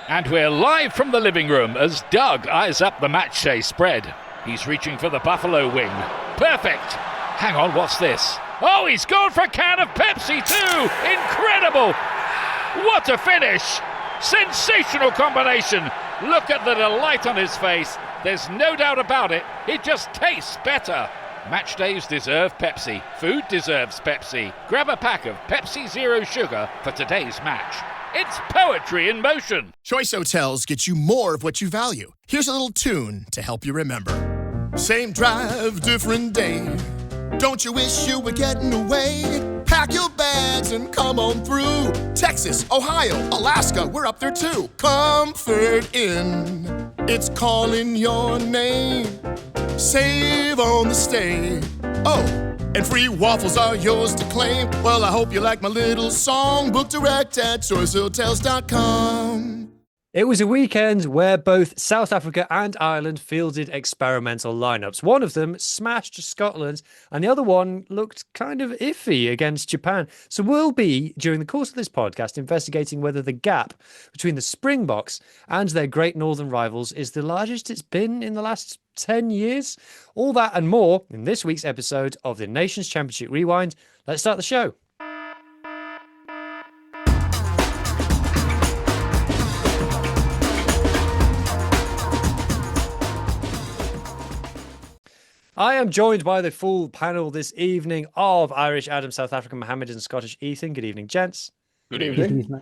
And we're live from the living room as Doug eyes up the match day spread. He's reaching for the buffalo wing. Perfect! Hang on, what's this? Oh, he's gone for a can of Pepsi too! Incredible! What a finish! Sensational combination! Look at the delight on his face. There's no doubt about it. It just tastes better. Match days deserve Pepsi. Food deserves Pepsi. Grab a pack of Pepsi Zero Sugar for today's match. It's poetry in motion. Choice Hotels get you more of what you value. Here's a little tune to help you remember. Same drive, different day. Don't you wish you were getting away? Pack your bags and come on through. Texas, Ohio, Alaska, we're up there too. Comfort Inn, it's calling your name. Save on the stay. Oh, and free waffles are yours to claim. Well, I hope you like my little song. Book direct at choicehotels.com. It was a weekend where both South Africa and Ireland fielded experimental lineups. One of them smashed Scotland, and the other one looked kind of iffy against Japan. So we'll be, during the course of this podcast, investigating whether the gap between the Springboks and their great northern rivals is the largest it's been in the last 10 years. All that and more in this week's episode of the Nations Championship Rewind. Let's start the show. I am joined by the full panel this evening of Irish Adam, South African Mohammed, and Scottish Ethan. Good evening, gents. Good evening.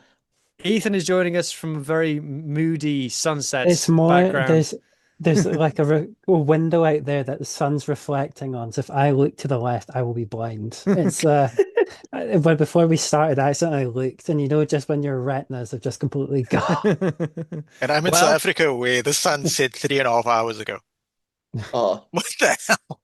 Ethan is joining us from a very moody sunset It's more background. there's like a window out there that the sun's reflecting on. So if I look to the left, I will be blind. It's but before we started, I accidentally looked, and just when your retinas have just completely gone. And I'm in South Africa where the sun set 3.5 hours ago. Oh, What the hell?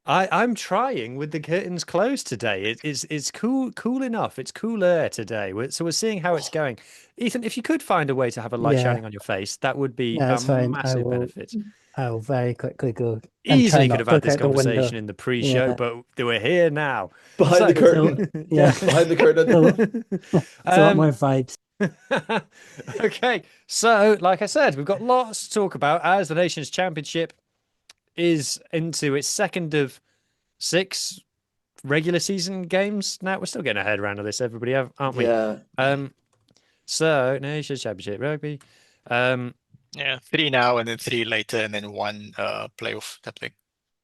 I'm trying with the curtains closed today. It's cool enough. It's cooler today. So we're seeing how it's going. Ethan, if you could find a way to have a light shining on your face, that would be Yeah, that's fine. massive benefit. I will very quickly go. And Easily try could have not had to this look out the window. conversation in the pre-show, Yeah. but we're here now. behind the curtain. Yeah, Behind the curtain. it's a lot more vibes. Okay, so like I said, we've got lots to talk about as the Nations Championship is into its second of 6 regular season games. Now we're still getting a head around of this, everybody, aren't we? Yeah. So Nations Championship rugby. Yeah, 3 now and then 3 later and then 1 playoff type thing.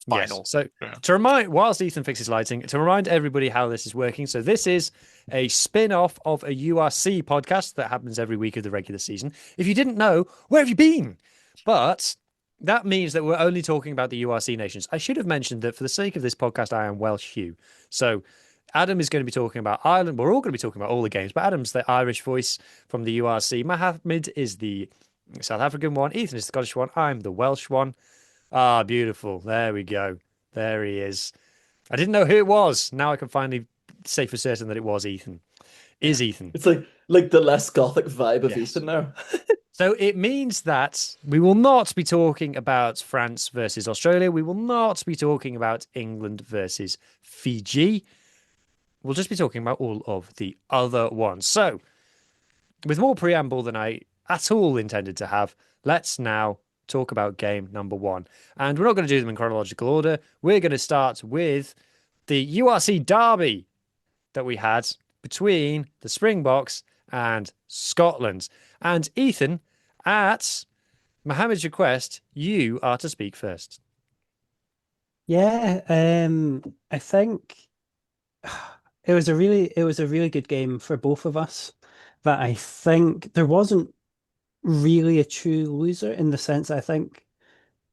Yes. Final. So Yeah. to remind, whilst Ethan fixes lighting, to remind everybody how this is working. So this is a spin-off of a URC podcast that happens every week of the regular season. If you didn't know, where have you been? But that means that we're only talking about the URC nations. I should have mentioned that for the sake of this podcast, I am Welsh Hugh. So Adam is going to be talking about Ireland. We're all going to be talking about all the games, but Adam's the Irish voice from the URC. Mohammed is the South African one. Ethan is the Scottish one. I'm the Welsh one. Ah, beautiful. There we go. There he is. I didn't know who it was. Now I can finally say for certain that it was Ethan. Is Ethan. It's like the less gothic vibe of Yes. Ethan now. So it means that we will not be talking about France versus Australia. We will not be talking about England versus Fiji. We'll just be talking about all of the other ones. So, with more preamble than I at all intended to have, let's now talk about game number 1. And we're not going to do them in chronological order. We're going to start with the URC derby that we had between the Springboks and Scotland. And Ethan, at Mohammed's request, you are to speak first. Yeah, I think it was a really good game for both of us. But I think there wasn't really a true loser in the sense I think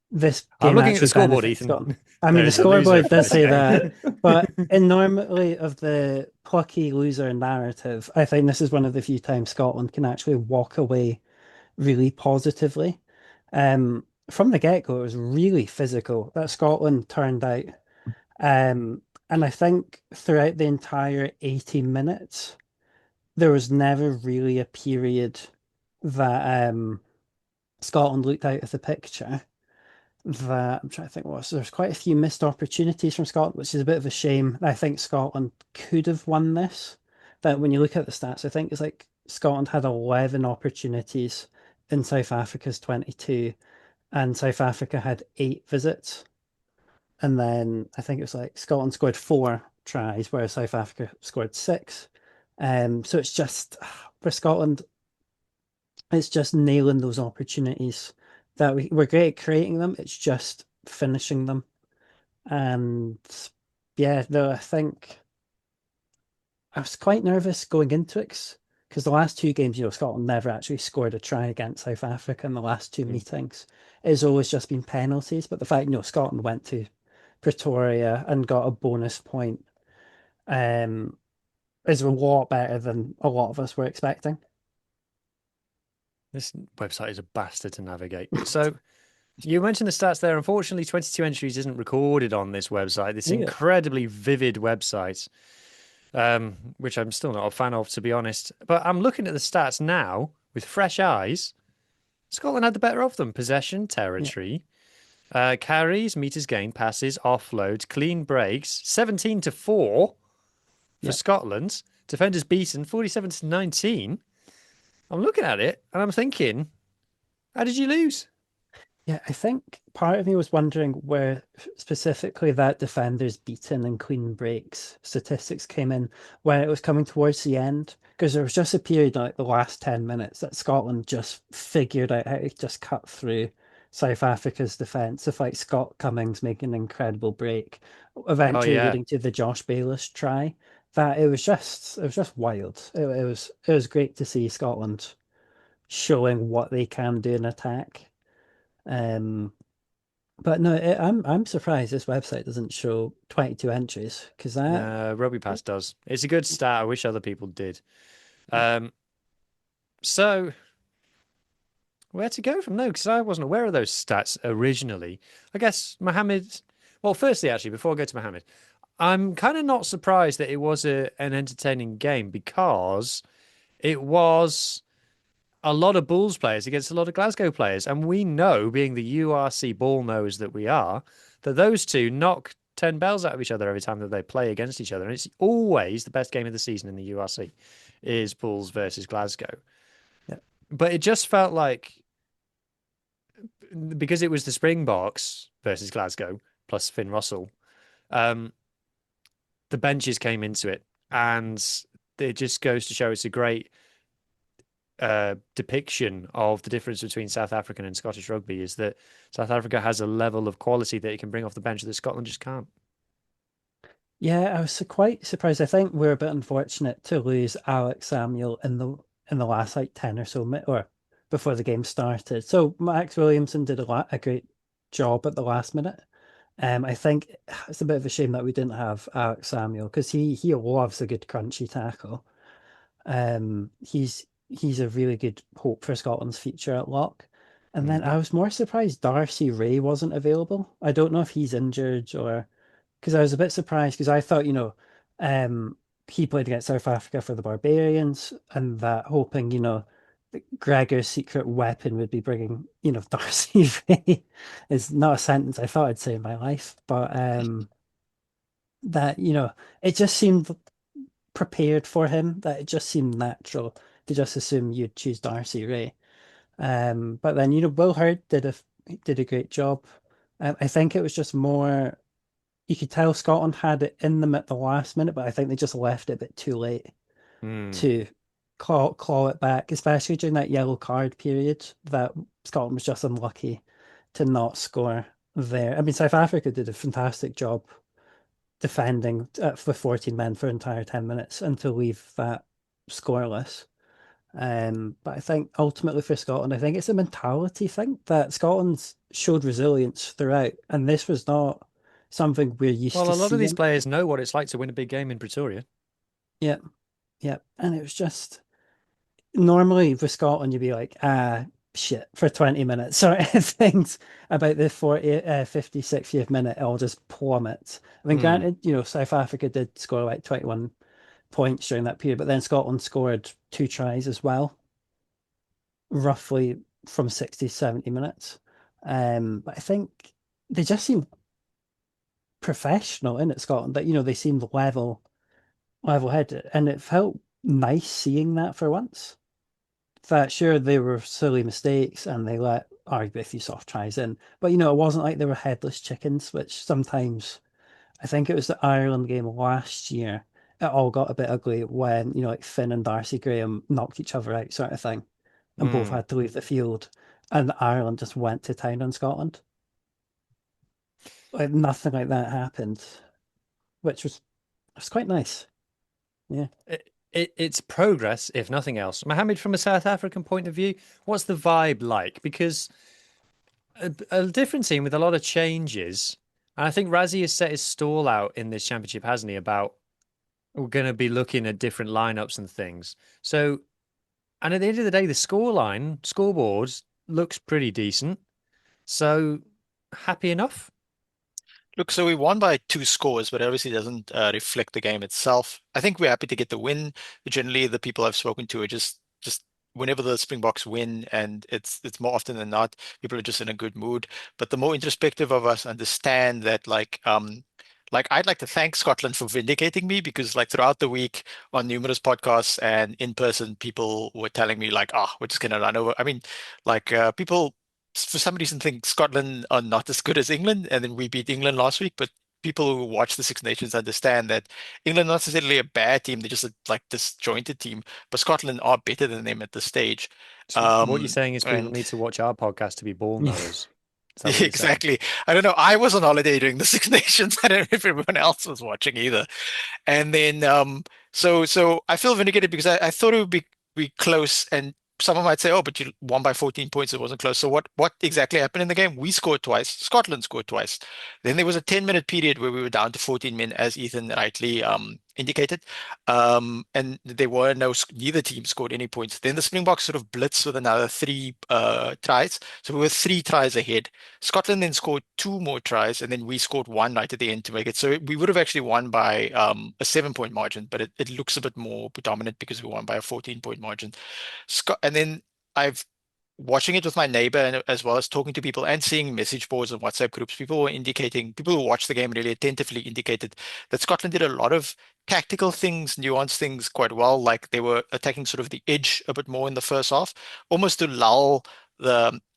this game I'm looking at the actually scoreboard, benefits Ethan. Scotland. I mean, the There's a loser scoreboard for does this say game. that, but in normally of the plucky loser narrative, I think this is one of the few times Scotland can actually walk away really positively. From the get-go, it was really physical that Scotland turned out. And I think throughout the entire 80 minutes, there was never really a period that Scotland looked out of the picture. That I'm trying to think what there's quite a few missed opportunities from Scotland, which is a bit of a shame. I think Scotland could have won this. But when you look at the stats, I think it's like Scotland had 11 opportunities in South Africa's 22, and South Africa had 8 visits. And then I think it was like Scotland scored 4 tries, whereas South Africa scored 6. So it's just for Scotland, it's just nailing those opportunities that we're great at creating them. It's just finishing them. And yeah, though I think I was quite nervous going into it because the last 2 games, Scotland never actually scored a try against South Africa in the last 2 meetings. It's always just been penalties. But the fact, Scotland went to Pretoria and got a bonus point um, is a lot better than a lot of us were expecting. This website is a bastard to navigate. So you mentioned the stats there. Unfortunately, 22 entries isn't recorded on this website. This Yeah. incredibly vivid website, which I'm still not a fan of, to be honest. But I'm looking at the stats now with fresh eyes. Scotland had the better of them. Possession, territory, carries, meters gained, passes, offloads, clean breaks, 17-4 for Yeah. Scotland. Defenders beaten, 47-19. I'm looking at it and I'm thinking, how did you lose? Yeah, I think part of me was wondering where specifically that defenders beaten and clean breaks statistics came in when it was coming towards the end. Because there was just a period like the last 10 minutes that Scotland just figured out how to just cut through South Africa's defence of like Scott Cummings making an incredible break, Oh eventually yeah, leading to the Josh Bayliss try. That it was just wild. It was great to see Scotland showing what they can do in attack. Um, but no, I'm surprised this website doesn't show 22 entries because that Rugby Pass does. It's a good stat. I wish other people did. So where to go from there? Because I wasn't aware of those stats originally. I guess Mohammed. Well, firstly, actually, before I go to Mohammed, I'm kind of not surprised that it was an entertaining game because it was a lot of Bulls players against a lot of Glasgow players. And we know, being the URC ball knows that we are, that those two knock 10 bells out of each other every time that they play against each other. And it's always the best game of the season in the URC is Bulls versus Glasgow. Yeah. But it just felt like, because it was the Springboks versus Glasgow plus Finn Russell, the benches came into it. And it just goes to show it's a great depiction of the difference between South African and Scottish rugby is that South Africa has a level of quality that it can bring off the bench that Scotland just can't. Yeah, I was quite surprised. I think we're a bit unfortunate to lose Alex Samuel in the last like 10 or so minutes or before the game started. So Max Williamson did a great job at the last minute. I think it's a bit of a shame that we didn't have Alex Samuel because he loves a good crunchy tackle. He's a really good hope for Scotland's future at lock. And then I was more surprised Darcy Ray wasn't available. I don't know if he's injured or because I was a bit surprised because I thought, he played against South Africa for the Barbarians and that hoping, that Gregor's secret weapon would be bringing, Darcy Ray is not a sentence I thought I'd say in my life, but that, it just seemed prepared for him, that it just seemed natural to just assume you'd choose Darcy Ray. But then, Will Hurd did a great job. I think it was just more you could tell Scotland had it in them at the last minute, but I think they just left it a bit too late to claw it back, especially during that yellow card period that Scotland was just unlucky to not score there. I mean, South Africa did a fantastic job defending for 14 men for entire 10 minutes and to leave that scoreless. But I think ultimately for Scotland, I think it's a mentality thing that Scotland showed resilience throughout, and this was not something we're used Well, to a lot of these seeing. players know what it's like to win a big game in Pretoria. Yeah, yeah, and it was just normally for Scotland, you'd be like, shit, for 20 minutes, sort of things about the 56th minute, it'll just plummet. I mean, granted, South Africa did score like 21 points during that period, but then Scotland scored 2 tries as well, roughly from 60 to 70 minutes. But I think they just seemed professional in it, Scotland, that, they seemed level headed, and it felt nice seeing that for once. that sure they were silly mistakes and they let arguably a few soft tries in, but it wasn't like they were headless chickens, which sometimes I think it was the Ireland game last year. It all got a bit ugly when like Finn and Darcy Graham knocked each other out, sort of thing, and both Mm. had to leave the field, and Ireland just went to town on Scotland. Like nothing like that happened, which was quite nice. Yeah. It's progress, if nothing else. Mohammed, from a South African point of view, what's the vibe like? Because a different team with a lot of changes. And I think Razzie has set his stall out in this championship, hasn't he? About we're going to be looking at different lineups and things. So, and at the end of the day, the scoreboard looks pretty decent. So, happy enough. Look, so we won by 2 scores, but obviously doesn't reflect the game itself. I think we're happy to get the win. Generally, the people I've spoken to are just whenever the Springboks win, and it's more often than not, people are just in a good mood. But the more introspective of us understand that, like I'd like to thank Scotland for vindicating me because like throughout the week on numerous podcasts and in person, people were telling me like, oh, we're just gonna run over. I mean, like people for some reason think Scotland are not as good as England, and then we beat England last week. But people who watch the Six Nations understand that England not necessarily a bad team; they're just a like disjointed team. But Scotland are better than them at this stage. So what you're saying is people And need to watch our podcast to be ball Yeah. knowers. Is that what you're saying? exactly. I don't know. I was on holiday during the Six Nations. I don't know if everyone else was watching either. And then so I feel vindicated because I thought it would be close, and someone might say, oh, but you won by 14 points, it wasn't close. So what exactly happened in the game? We scored twice, Scotland scored twice. Then there was a 10-minute period where we were down to 14 men, as Ethan rightly indicated. And there were neither team scored any points. Then the Springboks sort of blitzed with another three tries. So we were 3 tries ahead. Scotland then scored 2 more tries, and then we scored one right at the end to make it. So we would have actually won by a 7 point margin, but it looks a bit more predominant because we won by a 14-point margin. And then I've watching it with my neighbor and as well as talking to people and seeing message boards and WhatsApp groups, people who watched the game really attentively indicated that Scotland did a lot of tactical things, nuanced things quite well. Like they were attacking sort of the edge a bit more in the first half, almost to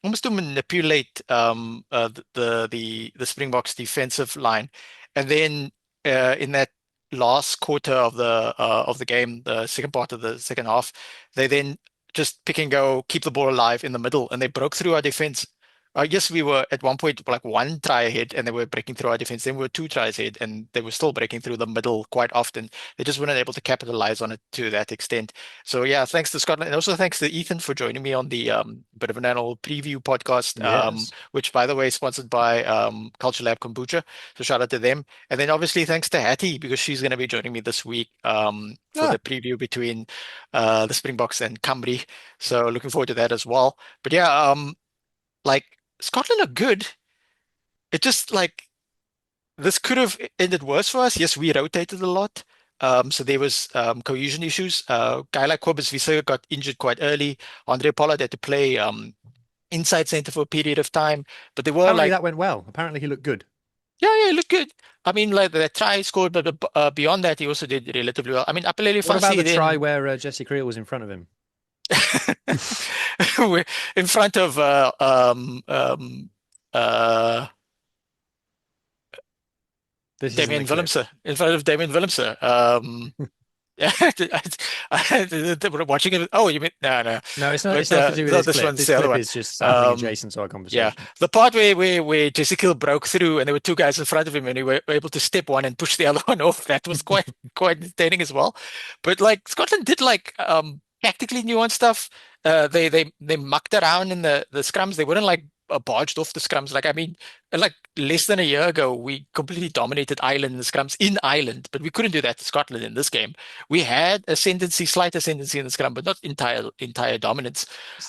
almost to manipulate the Springboks defensive line, and then in that last quarter of the game, the second part of the second half, they then just pick and go, keep the ball alive in the middle, and they broke through our defense. Yes, we were at one point like 1 try ahead, and they were breaking through our defense. Then we were 2 tries ahead, and they were still breaking through the middle quite often. They just weren't able to capitalize on it to that extent. So yeah, thanks to Scotland, and also thanks to Ethan for joining me on the bit of an annual preview podcast, Yes. which by the way is sponsored by Culture Lab Kombucha. So shout out to them, and then obviously thanks to Hattie because she's going to be joining me this week for Ah, the preview between the Springboks and Cambry. So looking forward to that as well. But yeah, like Scotland are good. It just like this could have ended worse for us. Yes, we rotated a lot. So there was cohesion issues. Guy like Cobus Visa got injured quite early. Andre Pollard had to play inside center for a period of time. But there were apparently like, that went well. Apparently he looked good. yeah, it looked good. I mean, like the try scored, but beyond that, he also did relatively well. I mean, Apelele What about Fassi the try then where Jesse Creel was in front of him? we're in front of uh, This isn't the Damien clip. Willemse, in front of Damien Willemse. Yeah, we're watching it. Oh, you mean no, no, No, it's not. but It's not to do with no, this this clip. one's This the other clip one. is just happening Um, adjacent to our yeah, conversation. the part where Jesse Kill broke through and there were 2 guys in front of him and he were able to step one and push the other one off. That was quite entertaining as well. But like Scotland did like tactically nuanced stuff. They mucked around in the scrums. They weren't like barged off the scrums. Like I mean, like less than a year ago, we completely dominated Ireland in the scrums in Ireland, but we couldn't do that to Scotland in this game. We had slight ascendancy in the scrum, but not entire dominance.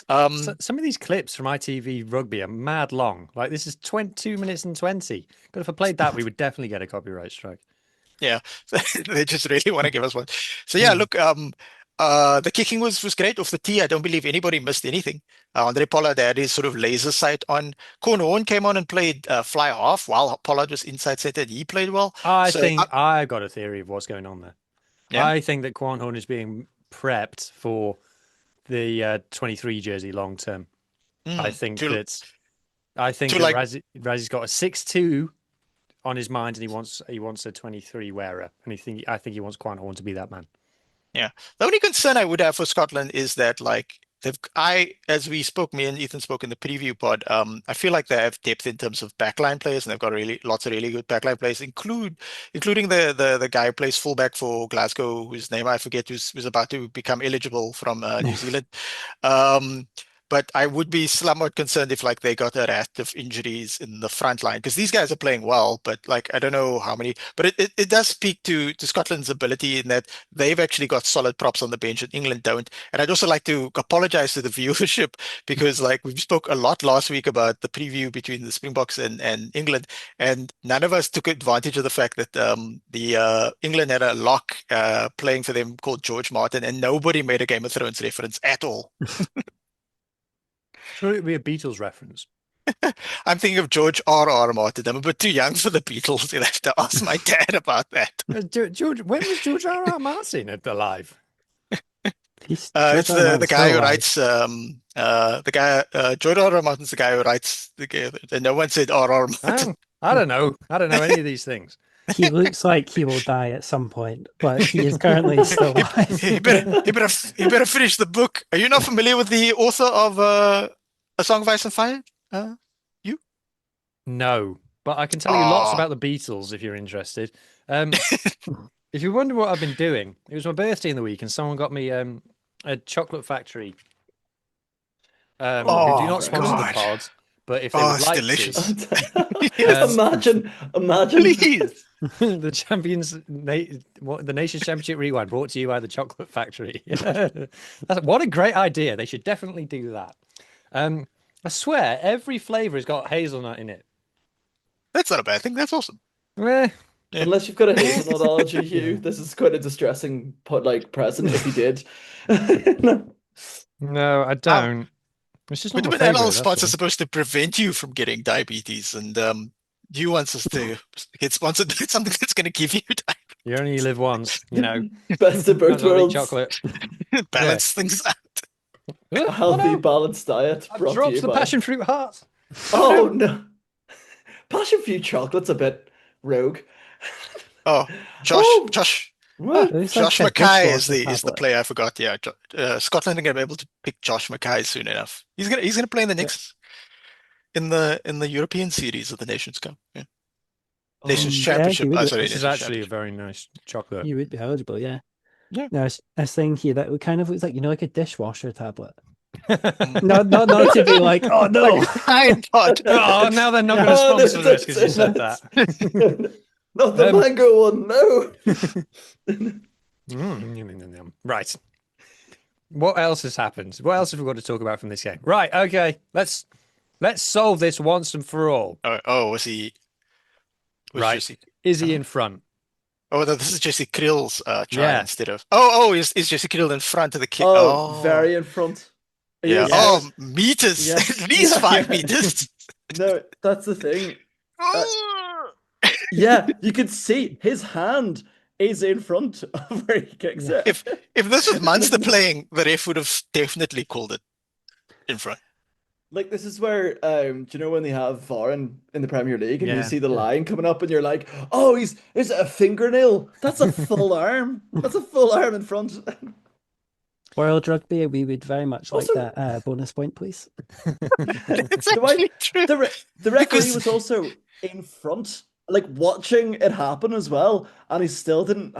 Um, Some of these clips from ITV Rugby are mad long. Like this is 22 minutes and 20. But if I played that, we would definitely get a copyright strike. yeah, they just really want to give us one. So yeah, Hmm. look, the kicking was great off the tee. I don't believe anybody missed anything. Andre Pollard had his sort of laser sight on. Corn Horn came on and played fly half while Pollard was inside center. And he played well. I So think I've got a theory of what's going on there. yeah. I think that Quan Horn is being prepped for the 23 jersey long term. I think to that like Razzie's got a 6'2" on his mind, and he wants a 23 wearer, and I think he wants Quanhorn to be that man. Yeah. The only concern I would have for Scotland is that as we spoke, me and Ethan spoke in the preview pod, I feel like they have depth in terms of backline players, and they've got lots of really good backline players, including the guy who plays fullback for Glasgow, whose name I forget, who's about to become eligible from New Zealand. But I would be somewhat concerned if like they got a raft of injuries in the front line, because these guys are playing well, but like I don't know how many. But it does speak to Scotland's ability in that they've actually got solid props on the bench and England don't. And I'd also like to apologize to the viewership, because like we spoke a lot last week about the preview between the Springboks and England, and none of us took advantage of the fact that the England had a lock playing for them called George Martin, and nobody made a Game of Thrones reference at all. Sure, it'd be a Beatles reference. I'm thinking of George R.R. Martin. I'm a bit too young for the Beatles. You'll have to ask my dad about that. George, when was George R.R. Martin alive? It's the guy who writes George R.R. Martin's the guy who writes and no one said R.R. Martin. I don't know any of these things. He looks like he will die at some point, but he is currently still alive. He better finish the book. Are you not familiar with the author of A Song of Ice and Fire? You? No, but I can tell you lots about the Beatles if you're interested. If you wonder what I've been doing, it was my birthday in the week, and someone got me a chocolate factory. Who do not sponsor the pod, but if they would like delicious. to, Imagine. Please. the Nations Championship Rewind brought to you by the Chocolate Factory. What a great idea! They should definitely do that. I swear, every flavour has got hazelnut in it. That's not a bad thing. That's awesome. Yeah. Unless you've got a hazelnut allergy, Hugh, this is quite a distressing present if you did. No, I don't. It's just not my Vitamin favourite, spots that's are all. supposed to prevent you from getting diabetes, and you wants us to get sponsored with something that's going to give you diabetes. You only live once, you know. Best of both Might as well eat worlds. chocolate. Balance things out. A healthy, balanced diet I've brought to dropped you the by... passion fruit heart. Oh, no. Passion fruit chocolate's a bit rogue. Oh, Oh. Josh What? It's Josh like a Mackay dishwasher is the tablet. player I forgot. Yeah, Scotland are going to be able to pick Josh Mackay soon enough. He's gonna play in the next in the European series of the Nations Cup. Yeah. Nations Yeah, Championship. he would. Sorry, This is Nations actually a Championship. very nice chocolate. You would be eligible, yeah. Yeah. No, I was thinking here that it kind of looks like, like a dishwasher tablet. Mm. Not to be like, oh no. Iron Pod. Oh, now they're not going to Oh, sponsor no, this because you said that's- that. Not the mango one, no. Right. What else has happened? What else have we got to talk about from this game? Right. Okay. Let's solve this once and for all. Was he? Right. Jesse, Is he in front? no, this is Jesse Krill's try Yeah. instead of. Is Jesse Krill in front of the kid? Very in front. Yeah. Yes. Oh, meters. Yeah. At least Yeah. 5 meters. No, that's the thing. Yeah, you can see his hand is in front of where he kicks it. If this was Munster playing, the ref would have definitely called it in front. Like, this is where, do you know when they have VAR in the Premier League and you Yeah. see the line coming up and you're like, oh, is it a fingernail? That's a full arm. That's a full arm in front. World Rugby, we would very much like Also- that bonus point, please. It's Do I- actually true. The referee Because- was also in front, like watching it happen as well, and he still didn't.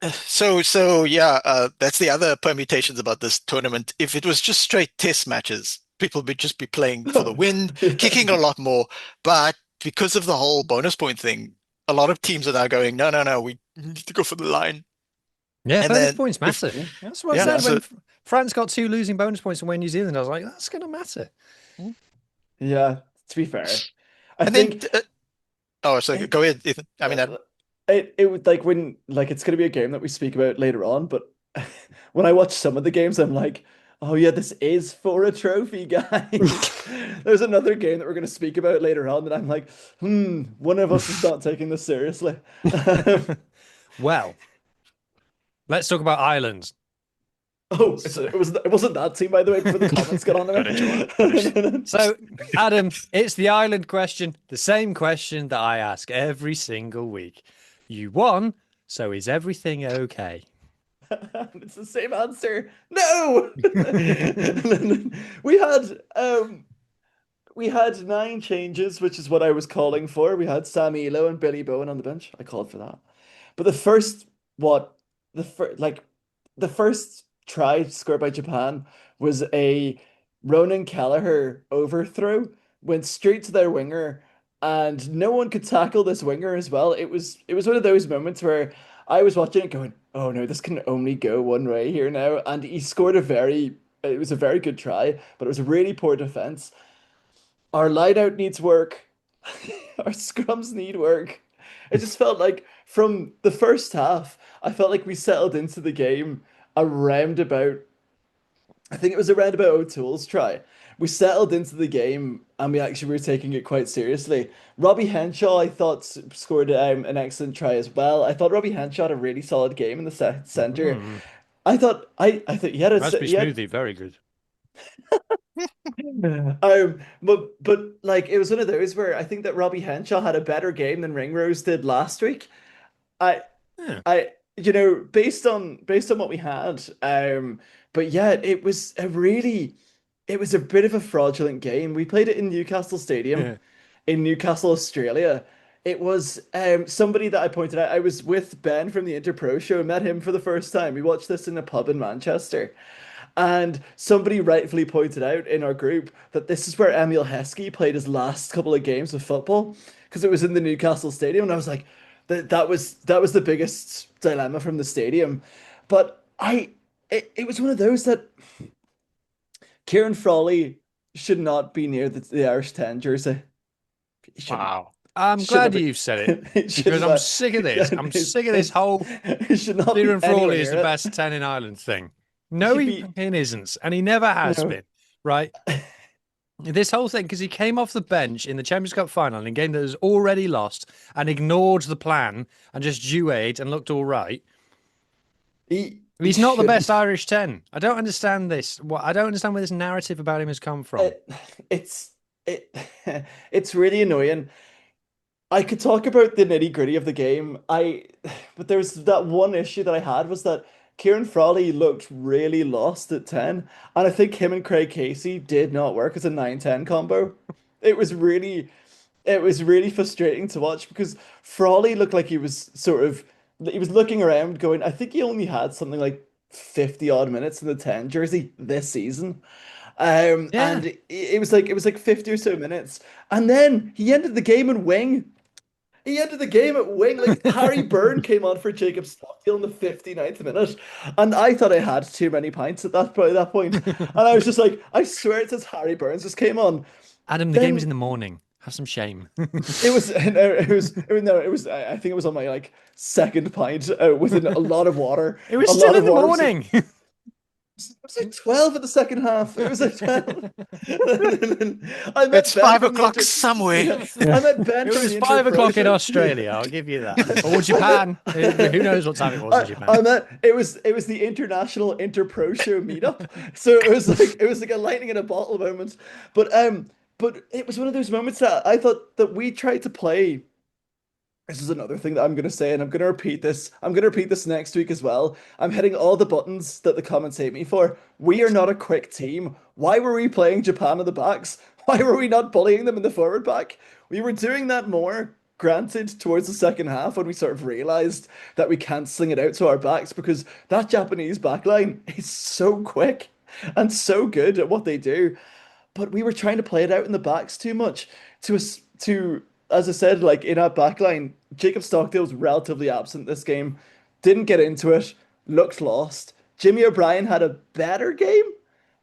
So yeah, that's the other permutations about this tournament. If it was just straight test matches, people would just be playing for the win, kicking a lot more. But because of the whole bonus point thing, a lot of teams are now going, no, we need to go for the line. Yeah, And bonus then points if- matter. That's what Yeah, I said when so- France got 2 losing bonus points and went New Zealand. I was like, that's going to matter. Yeah, to be fair, I And think then, so go ahead, Ethan. I mean, it would like when it's going to be a game that we speak about later on, but when I watch some of the games, I'm like, oh yeah, this is for a trophy, guys. There's another game that we're going to speak about later on, and I'm like, one of us is not taking this seriously. Well, let's talk about Ireland. Oh, it wasn't that team, by the way, before the comments got on Got it, Joel. Finished. there. So, Adam, it's the island question, the same question that I ask every single week. You won, so is everything okay? It's the same answer. No. We had we had 9 changes, which is what I was calling for. We had Sam Elo and Billy Bowen on the bench. I called for that. But the first what the first like the first try scored by Japan was a Ronan Kelleher overthrow, went straight to their winger, and no one could tackle this winger as well. It was one of those moments where I was watching it going, oh no, this can only go one way here now. And he scored it was a very good try, but it was a really poor defense. Our line out needs work. Our scrums need work. It just felt like from the first half, I felt like we settled into the game around about, I think it was around about O'Toole's try. We settled into the game and we actually were taking it quite seriously. Robbie Henshaw, I thought, scored an excellent try as well. I thought Robbie Henshaw had a really solid game in the center. I thought Raspberry smoothie, very good. but like it was one of those where I think that Robbie Henshaw had a better game than Ringrose did last week. I Yeah. based on what we had, but yeah, it was a bit of a fraudulent game. We played it in Newcastle Stadium Yeah. in Newcastle, Australia. It was somebody that I pointed out. I was with Ben from the Interpro show, met him for the first time. We watched this in a pub in Manchester. And somebody rightfully pointed out in our group that this is where Emil Heskey played his last couple of games of football because it was in the Newcastle Stadium. And I was like, that was the biggest dilemma from the stadium. But it was one of those that Kieran Frawley should not be near the Irish 10 jersey. He shouldn't. Wow. I'm Should glad not be- you've said it He should because I'm not- sick of this. I'm He's- sick of this whole He should not be Kieran anywhere Frawley is near the it. best 10 in Ireland thing. No, he Should be- fucking isn't. And he never has No. been, right? This whole thing, because he came off the bench in the Champions Cup final in a game that was already lost and ignored the plan and just duet and looked all right. He's not the shouldn't. best Irish 10. I don't understand this. I don't understand where this narrative about him has come from. It's it it's really annoying. I could talk about the nitty-gritty of the game. But there was that one issue that I had was that Kieran Frawley looked really lost at 10, and I think him and Craig Casey did not work as a 9-10 combo. It was really it was really frustrating to watch because Frawley looked like he was looking around going, I think he only had something like 50 odd minutes in the 10 jersey this season. Yeah. And it was like 50 or so minutes. And then he ended the game in wing. He ended the game at wing. Like Harry Byrne came on for Jacob Stockdale in the 59th minute. And I thought I had too many pints at that point. And I was just like, I swear it says Harry Burns just came on. Adam, the then- game was in the morning. Have some shame. It was no, it was I think it was on my like second pint with a lot of water. It was A still lot in of the water. morning. It was like 12 at the second half. It was like 12. I met It's Ben 5 from the o'clock inter- somewhere. I met Ben It from was the 5 o'clock in Interpro Australia. I'll give you that. Or Japan. Who knows what time it was in Japan? I met it was the International Interpro Show meetup. So it was like a lightning in a bottle moment. But it was one of those moments that I thought that we tried to play. This is another thing that I'm gonna say, and I'm gonna repeat this. I'm gonna repeat this next week as well. I'm hitting all the buttons that the comments hate me for. We are not a quick team. Why were we playing Japan in the backs? Why were we not bullying them in the forward back? We were doing that more, granted, towards the second half when we sort of realized that we can't sling it out to our backs because that Japanese backline is so quick and so good at what they do. But we were trying to play it out in the backs too much. As I said, like in our backline, Jacob Stockdale was relatively absent this game. Didn't get into it. Looked lost. Jimmy O'Brien had a better game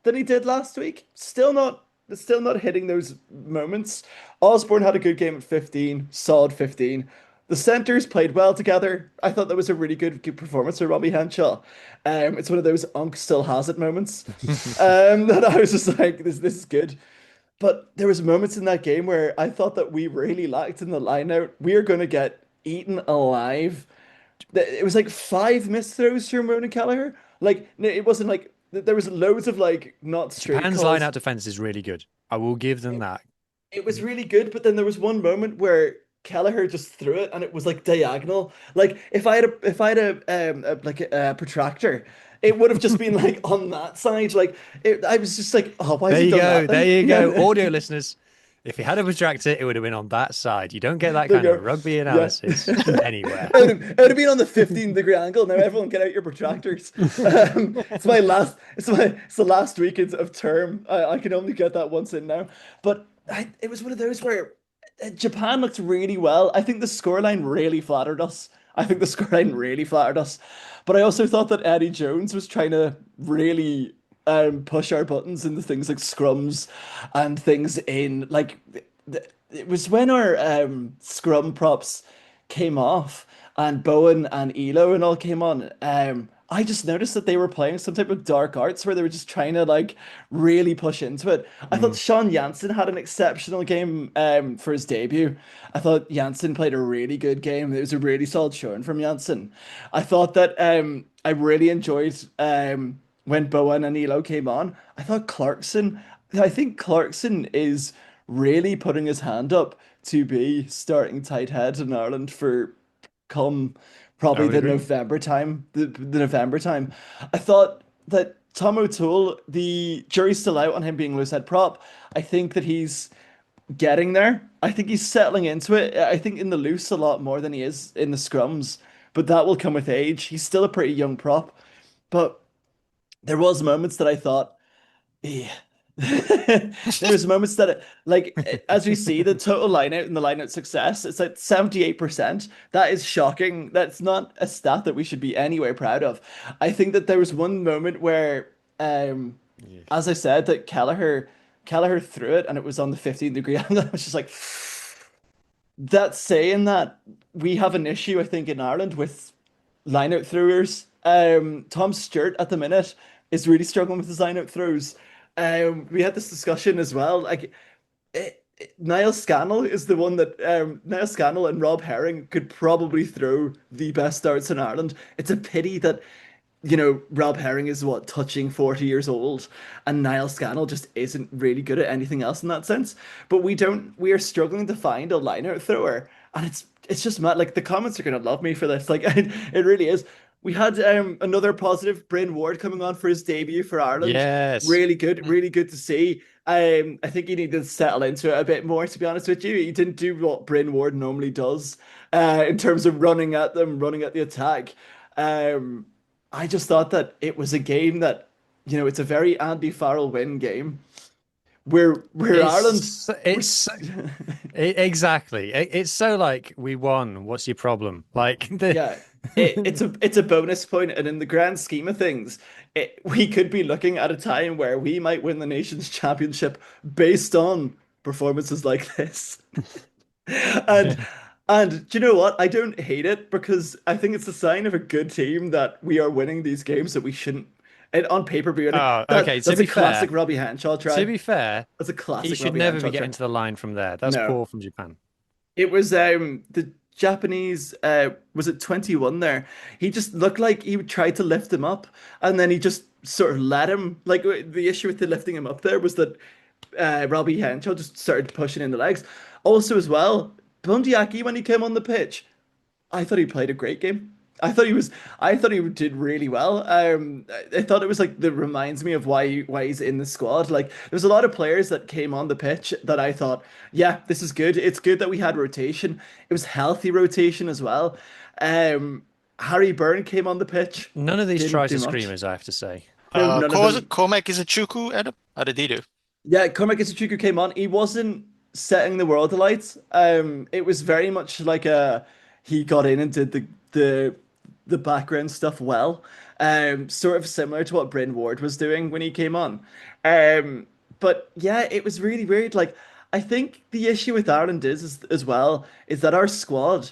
than he did last week. Still not hitting those moments. Osborne had a good game at 15, solid 15. The centers played well together. I thought that was a really good performance for Robbie Henshaw. It's one of those Unk still has it moments. That I was just like, this is good. But there was moments in that game where I thought that we really lacked in the line out. We are going to get eaten alive. It was like 5 missed throws from Ronan Kelleher. Like, no, it wasn't like there was loads of like not straight Japan's calls. line-out defense is really good. I will give them that. It was really good, but then there was one moment where Kelleher just threw it and it was like diagonal. Like if I had a protractor, it would have just been like on that side. Like I was just like, oh, why has There he you done go. that There then? you Yeah. go. Audio listeners, if he had a protractor, it would have been on that side. You don't get that There you kind of go. rugby Yeah. analysis anywhere. It would have been on the 15-degree angle. Now everyone get out your protractors. It's the last week of term. I can only get that once in now. But it was one of those where Japan looked really well. I think the scoreline really flattered us. I think the scoreline really flattered us. But I also thought that Eddie Jones was trying to really push our buttons into things like scrums and things in like it was when our scrum props came off and Bowen and Elo and all came on. I just noticed that they were playing some type of dark arts where they were just trying to like really push into it. I thought Sean Janssen had an exceptional game for his debut. I thought Janssen played a really good game. It was a really solid showing from Janssen. I thought that I really enjoyed when Bowen and Elo came on. I think Clarkson is really putting his hand up to be starting tight head in Ireland for come I probably would the agree. November time. The November time. I thought that Tom O'Toole, the jury's still out on him being loose head prop. I think that he's getting there. I think he's settling into it. I think in the loose a lot more than he is in the scrums, but that will come with age. He's still a pretty young prop, but there was moments that I thought, yeah. There was moments that as we see the total line out and the line out success, it's like 78%. That is shocking. That's not a stat that we should be anywhere proud of. I think that there was one moment where as I said, that Kelleher threw it and it was on the 15-degree angle. I was just like, that's saying that we have an issue, I think, in Ireland with line out throwers. Tom Stewart at the minute is really struggling with his line out throws. We had this discussion as well. Niall Scannell is the one that Niall Scannell and Rob Herring could probably throw the best darts in Ireland. It's a pity that Rob Herring is what, touching 40 years old, and Niall Scannell just isn't really good at anything else in that sense. But we are struggling to find a line-out thrower, and it's just mad. Like the comments are gonna love me for this. Like it really is. We had another positive, Bryn Ward coming on for his debut for Ireland. Yes. Really good to see. I think he needed to settle into it a bit more, to be honest with you. He didn't do what Bryn Ward normally does, in terms of running at them, running at the attack. Um, I just thought that it was a game that, it's a very Andy Farrell win game. Where Ireland, Exactly. It's so like we won. What's your problem? Like yeah, it's a bonus point, and in the grand scheme of things, we could be looking at a time where we might win the nation's championship based on performances like this. And do you know what? I don't hate it because I think it's a sign of a good team that we are winning these games that we shouldn't. And on paper, be winning. Oh, okay. That's a classic Robbie Henshaw try. To be fair, That's a he classic should Robbie never be Henshaw getting try. to the line from there. That's No. poor from Japan. It was the Japanese was it 21 there? He just looked like he tried to lift him up and then he just sort of let him. Like the issue with the lifting him up there was that Robbie Henshaw just started pushing in the legs. Also as well, Bundyaki when he came on the pitch, I thought he played a great game. I thought he did really well. I thought it was like that reminds me of why he's in the squad. Like there's a lot of players that came on the pitch that I thought, yeah, this is good. It's good that we had rotation. It was healthy rotation as well. Harry Byrne came on the pitch. None of these Didn't tries do are much. screamers, I have to say. No, none of them. Cormac is a Chuku, Adam? How did he do? Yeah, Cormac Isuchuku came on. He wasn't setting the world alight. It was very much like he got in and did the background stuff well. Sort of similar to what Bryn Ward was doing when he came on. But yeah, it was really weird. Like I think the issue with Ireland is as well is that our squad,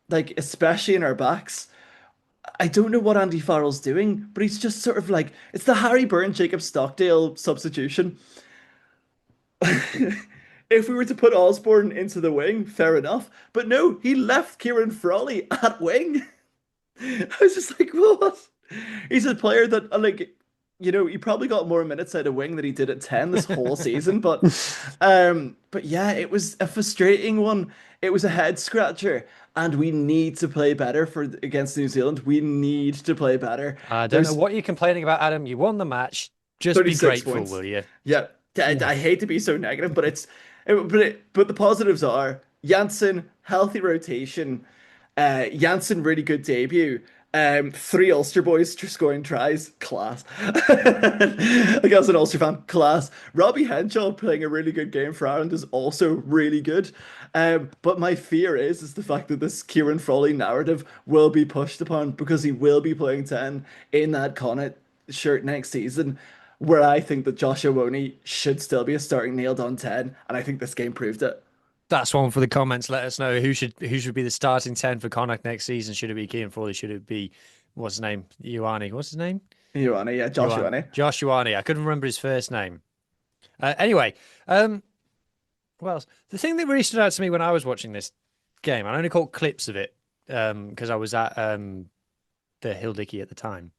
like especially in our backs, I don't know what Andy Farrell's doing, but he's just sort of like it's the Harry Byrne, Jacob Stockdale substitution. If we were to put Osborne into the wing, fair enough. But no, he left Kieran Frawley at wing. I was just like, what? He's a player that, like, he probably got more minutes out of wing than he did at 10 this whole season. But yeah, it was a frustrating one. It was a head scratcher, and we need to play better for against New Zealand. We need to play better. I don't know There's what you're complaining about, Adam. You won the match. Just be 36 grateful, points. will you? Yeah, I hate to be so negative, but but the positives are Janssen, healthy rotation, Janssen, really good debut. Three Ulster boys scoring tries, class. Like as an Ulster fan, class. Robbie Henshaw playing a really good game for Ireland is also really good. But my fear is the fact that this Kieran Frawley narrative will be pushed upon because he will be playing 10 in that Connacht shirt next season, where I think that Josh Owoni should still be a starting nailed on 10, and I think this game proved it. That's one for the comments. Let us know who should be the starting 10 for Connacht next season. Should it be Keane Frawley? Should it be what's his name? Ioane. What's his name? Ioane, yeah, Josh Ioane. Josh Ioane. I couldn't remember his first name. Anyway, well, the thing that really stood out to me when I was watching this game, I only caught clips of it because I was at the Hill Dickey at the time.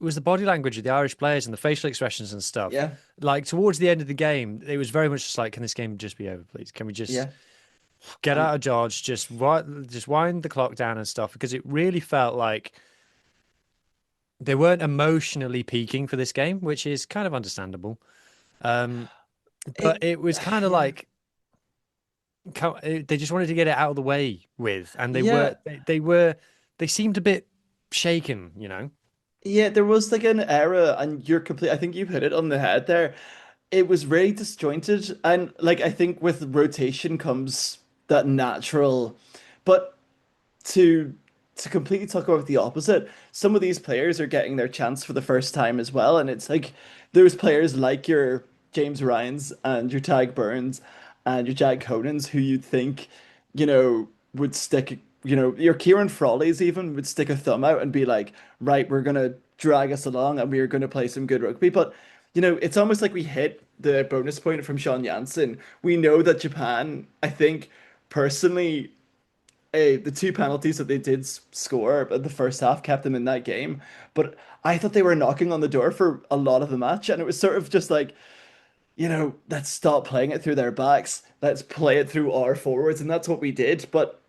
Was the body language of the Irish players and the facial expressions and stuff. Yeah. Like towards the end of the game, it was very much just like, can this game just be over, please? Can we just get out of Dodge, just wind the clock down and stuff? Because it really felt like they weren't emotionally peaking for this game, which is kind of understandable. But it was kind of like they just wanted to get it out of the way with, and they seemed a bit shaken, you know. Yeah, there was like an era, and I think you hit it on the head there. It was very disjointed, and like I think with rotation comes that natural, but to completely talk about the opposite, some of these players are getting their chance for the first time as well, and it's like those players like your James Ryans and your Tag Burns and your Jack Conans who you'd think, would stick, your Kieran Frawleys even would stick a thumb out and be like, right, we're gonna drag us along and we're gonna play some good rugby. But it's almost like we hit the bonus point from Sean Janssen. We know that Japan, I think, personally, the two penalties that they did score in the first half kept them in that game. But I thought they were knocking on the door for a lot of the match, and it was sort of just like, let's stop playing it through their backs. Let's play it through our forwards, and that's what we did. But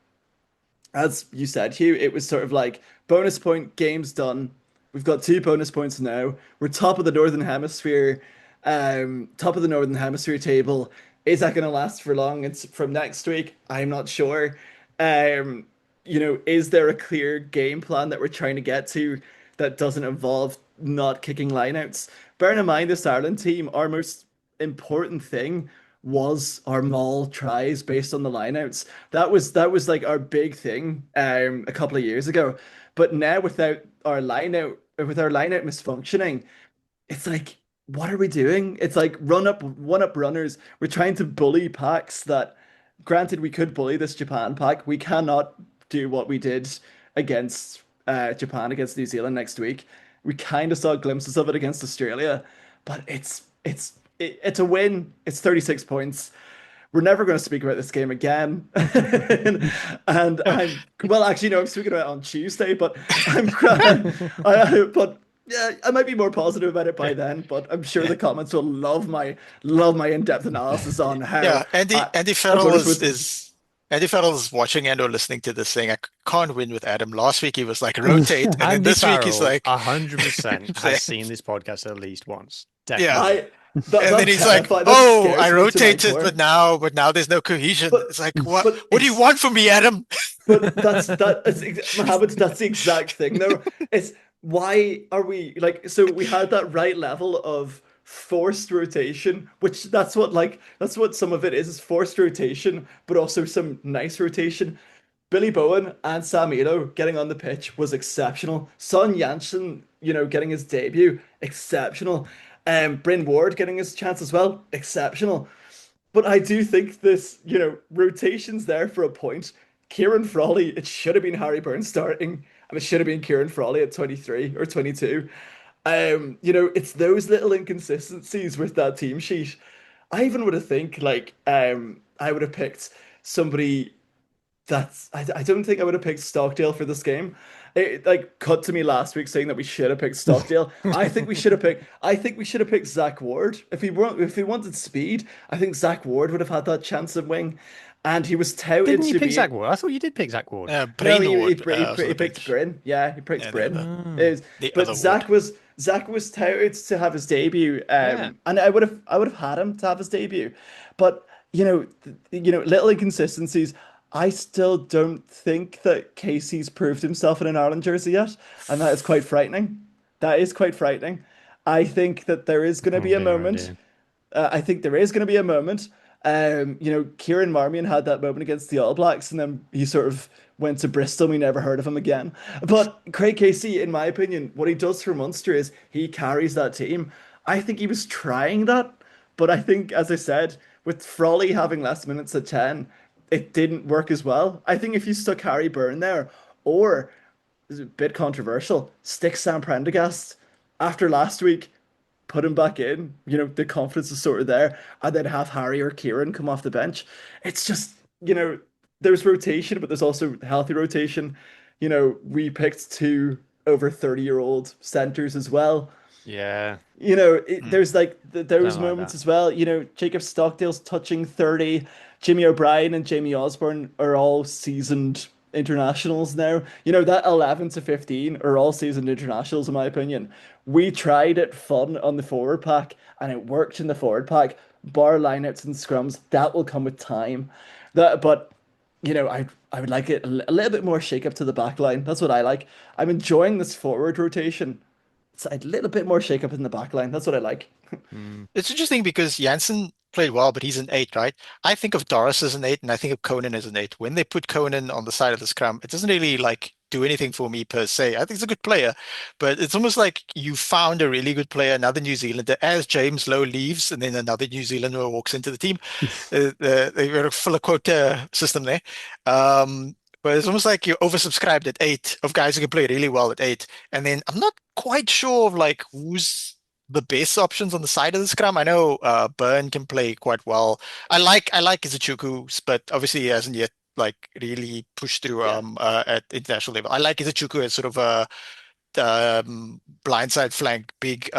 as you said, Hugh, it was sort of like bonus point, game's done. We've got 2 bonus points now. We're top of the Northern Hemisphere, top of the Northern Hemisphere table. Is that going to last for long? It's from next week. I'm not sure. Is there a clear game plan that we're trying to get to that doesn't involve not kicking lineouts? Bearing in mind, this Ireland team, our most important thing was our maul tries based on the lineouts. That was like our big thing a couple of years ago. But now without our lineout misfunctioning, it's like, what are we doing? It's like one up runners. We're trying to bully packs that, granted, we could bully this Japan pack. We cannot do what we did against Japan against New Zealand next week. We kind of saw glimpses of it against Australia, but it's a win. It's 36 points. We're never going to speak about this game again. And actually, no, I'm speaking about it on Tuesday, but I'm crying. But yeah, I might be more positive about it by then, but I'm sure the comments will love my in-depth analysis on how. Yeah, Andy Farrell Andy Farrell is watching and or listening to this saying, I can't win with Adam. Last week he was like, rotate, and then this week he's like 100% has seen this podcast at least once. Definitely. Yeah. And then he's like, I rotated, but now there's no cohesion. It's like, what do you want from me, Adam? But Mohammed, that's the exact thing. No, it's why are we like, so we had that right level of forced rotation, which that's what some of it is forced rotation, but also some nice rotation. Billy Bowen and Sam Elo getting on the pitch was exceptional. Son Janssen, getting his debut, exceptional. Bryn Ward getting his chance as well, exceptional. But I do think this, rotation's there for a point. Kieran Frawley, it should have been Harry Burns starting, and it should have been Kieran Frawley at 23 or 22. It's those little inconsistencies with that team sheet. I even would have think I would have picked somebody I don't think I would have picked Stockdale for this game. It like cut to me last week saying that we should have picked Stockdale. I think we should have picked Zach Ward. If we wanted speed, I think Zach Ward would have had that chance of wing. And he was touted Didn't you to pick be Zach Ward? I thought you did pick Zach Ward. no, Brainward was he the picked pick. Bryn. Yeah, he picked Yeah, the Bryn. other the But other ward. Zach was touted to have his debut, Yeah. and I would have had him to have his debut, but little inconsistencies. I still don't think that Casey's proved himself in an Ireland jersey yet, and that is quite frightening. That is quite frightening. I think that there is going to Oh be a dear, oh moment. dear. I think there is going to be a moment. Kieran Marmion had that moment against the All Blacks, and then he sort of went to Bristol. We never heard of him again. But Craig Casey, in my opinion, what he does for Munster is he carries that team. I think he was trying that, but I think, as I said, with Frawley having less minutes at 10, it didn't work as well. I think if you stuck Harry Byrne there, or, it's a bit controversial, stick Sam Prendergast after last week, put him back in. The confidence is sort of there, and then have Harry or Kieran come off the bench. It's just, there's rotation, but there's also healthy rotation. We picked two over 30-year-old centers as well. Yeah. There's like those Don't like moments that. as well. Jacob Stockdale's touching 30. Jimmy O'Brien and Jamie Osborne are all seasoned internationals now. That 11 to 15 are all seasoned internationals, in my opinion. We tried it fun on the forward pack, and it worked in the forward pack. Bar lineouts and scrums, that will come with time. But I would like it a little bit more shake up to the back line. That's what I like. I'm enjoying this forward rotation. It's a little bit more shake up in the back line. That's what I like. Mm. It's interesting because Janssen played well, but he's an eight, right? I think of Doris as an eight, and I think of Conan as an eight. When they put Conan on the side of the scrum, it doesn't really like do anything for me per se. I think he's a good player, but it's almost like you found a really good player, another New Zealander, as James Lowe leaves, and then another New Zealander walks into the team. They've got a full quota system there. But it's almost like you're oversubscribed at eight of guys who can play really well at eight. And then I'm not quite sure of like who's the best options on the side of the scrum. I know Byrne can play quite well. I like Izuchuku, but obviously he hasn't yet like really pushed through Yeah. at international level. I like Izuchuku as sort of a blindside flank, big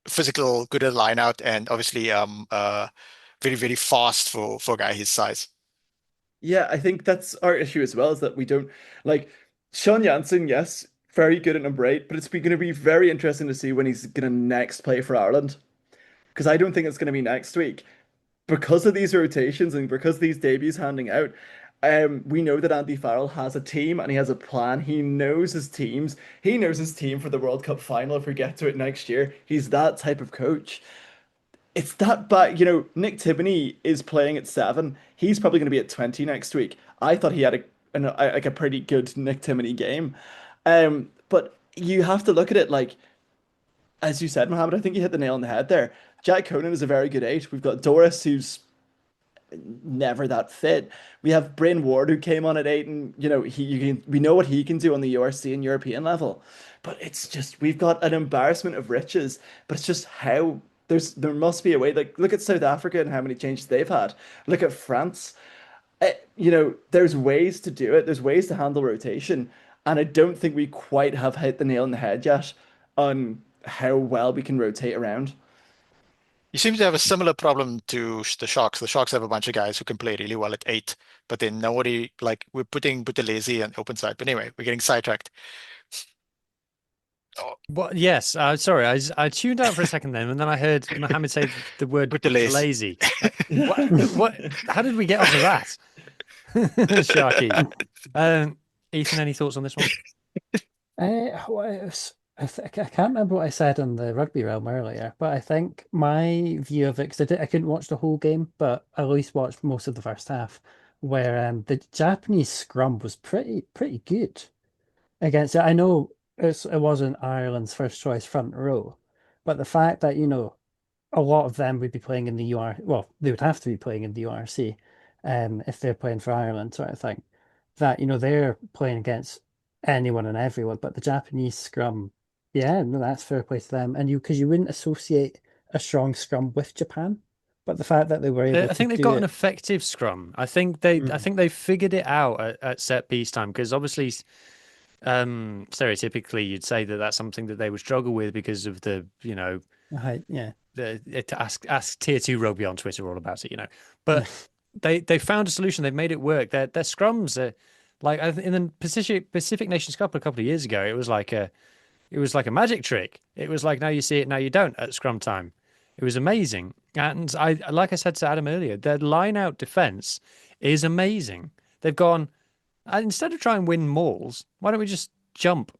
physical, good at line out, and obviously very, very fast for a guy his size. Yeah, I think that's our issue as well, is that we don't like Sean Jansen, yes, very good at number 8, but it's going to be very interesting to see when he's going to next play for Ireland. Because I don't think it's going to be next week. Because of these rotations and because these debuts handing out, we know that Andy Farrell has a team and he has a plan. He knows his teams. He knows his team for the World Cup final if we get to it next year. He's that type of coach. It's that bad. Nick Timoney is playing at 7. He's probably going to be at 20 next week. I thought he had like a pretty good Nick Timoney game. But you have to look at it like, as you said, Mohammed, I think you hit the nail on the head there. Jack Conan is a very good 8. We've got Doris, who's never that fit. We have Bryn Ward, who came on at 8, and we know what he can do on the URC and European level. But it's just we've got an embarrassment of riches. But it's just how there must be a way. Like look at South Africa and how many changes they've had. Look at France. There's ways to do it. There's ways to handle rotation, and I don't think we quite have hit the nail on the head yet on how well we can rotate around. You seem to have a similar problem to the Sharks. The Sharks have a bunch of guys who can play really well at eight, but then nobody like we're putting Buthelezi and open side. But anyway, we're getting sidetracked. Oh, What? Yes. Sorry, I tuned out for a second then, and then I heard Mohammed say the word Buthelezi. lazy. What? What? How did we get off of that? Sharky. Ethan, any thoughts on this one? I can't remember what I said on the rugby realm earlier, but I think my view of it, because I couldn't watch the whole game, but I at least watched most of the first half, where the Japanese scrum was pretty good against it. I know it wasn't Ireland's first choice front row, but the fact that a lot of them would be playing in the UR. Well, they would have to be playing in the URC, if they're playing for Ireland, sort of thing. That they're playing against anyone and everyone, but the Japanese scrum, yeah, no, that's fair play to them. And because you wouldn't associate a strong scrum with Japan, But the fact that they were able I think to they've do got an it, effective scrum. I think they figured it out at set piece time, because obviously, stereotypically, you'd say that that's something that they would struggle with because of the, yeah, ask tier 2 rugby on Twitter all about it, yeah, but they found a solution. They've made it work. Their scrums are like, in the Pacific Nations Cup a couple of years ago, it was like a magic trick. It was like, now you see it, now you don't at scrum time. It was amazing. And like I said to Adam earlier, their line out defense is amazing. They've gone, instead of trying and win mauls, why don't we just jump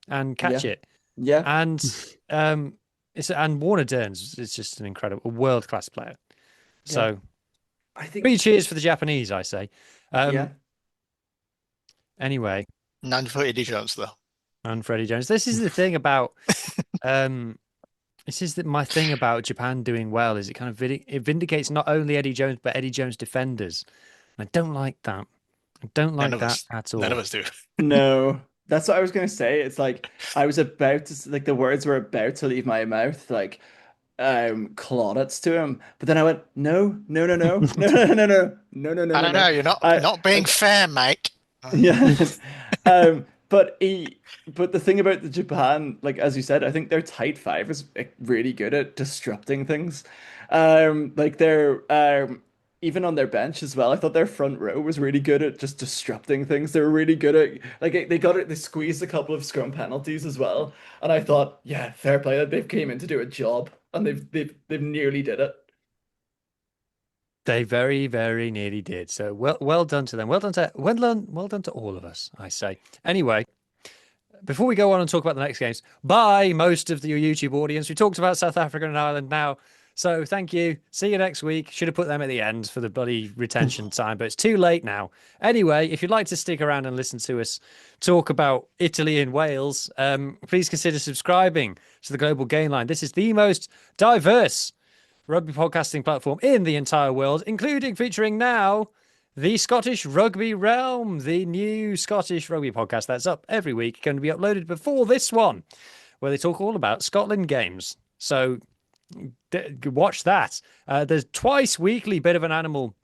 and catch Yeah. it? Yeah. And and Warner Dearns is just an incredible world class player. So I think. 3 cheers for the Japanese, I say. Yeah. Anyway, None for Eddie Jones, though. and Freddie Jones. This is the thing about my thing about Japan doing well, is it kind of it vindicates not only Eddie Jones but Eddie Jones defenders. And I don't like that. I don't like that at all. None of us do. No, that's what I was gonna say. It's like I was about to like the words were about to leave my mouth, like plaudits to him, but then I went, no, no, no, no, no, no, no, no, no, no, no, I don't no. know. You're not being fair, mate. Yeah. But the thing about the Japan, like as you said, I think their tight five is like, really good at disrupting things. Like they're even on their bench as well. I thought their front row was really good at just disrupting things. They were really good at like they got it. They squeezed a couple of scrum penalties as well, and I thought, yeah, fair play. That they've came in to do a job, and they've nearly did it. They very, very nearly did. So well done to them. Well done to all of us, I say. Anyway, before we go on and talk about the next games, bye most of your YouTube audience. We talked about South Africa and Ireland now. So thank you. See you next week. Should have put them at the end for the bloody retention time, but it's too late now. Anyway, if you'd like to stick around and listen to us talk about Italy and Wales, please consider subscribing to the Global Game Line. This is the most diverse rugby podcasting platform in the entire world, including featuring now the Scottish Rugby Realm, the new Scottish rugby podcast that's up every week, going to be uploaded before this one, where they talk all about Scotland games. So watch that. There's twice weekly Bit of an Animal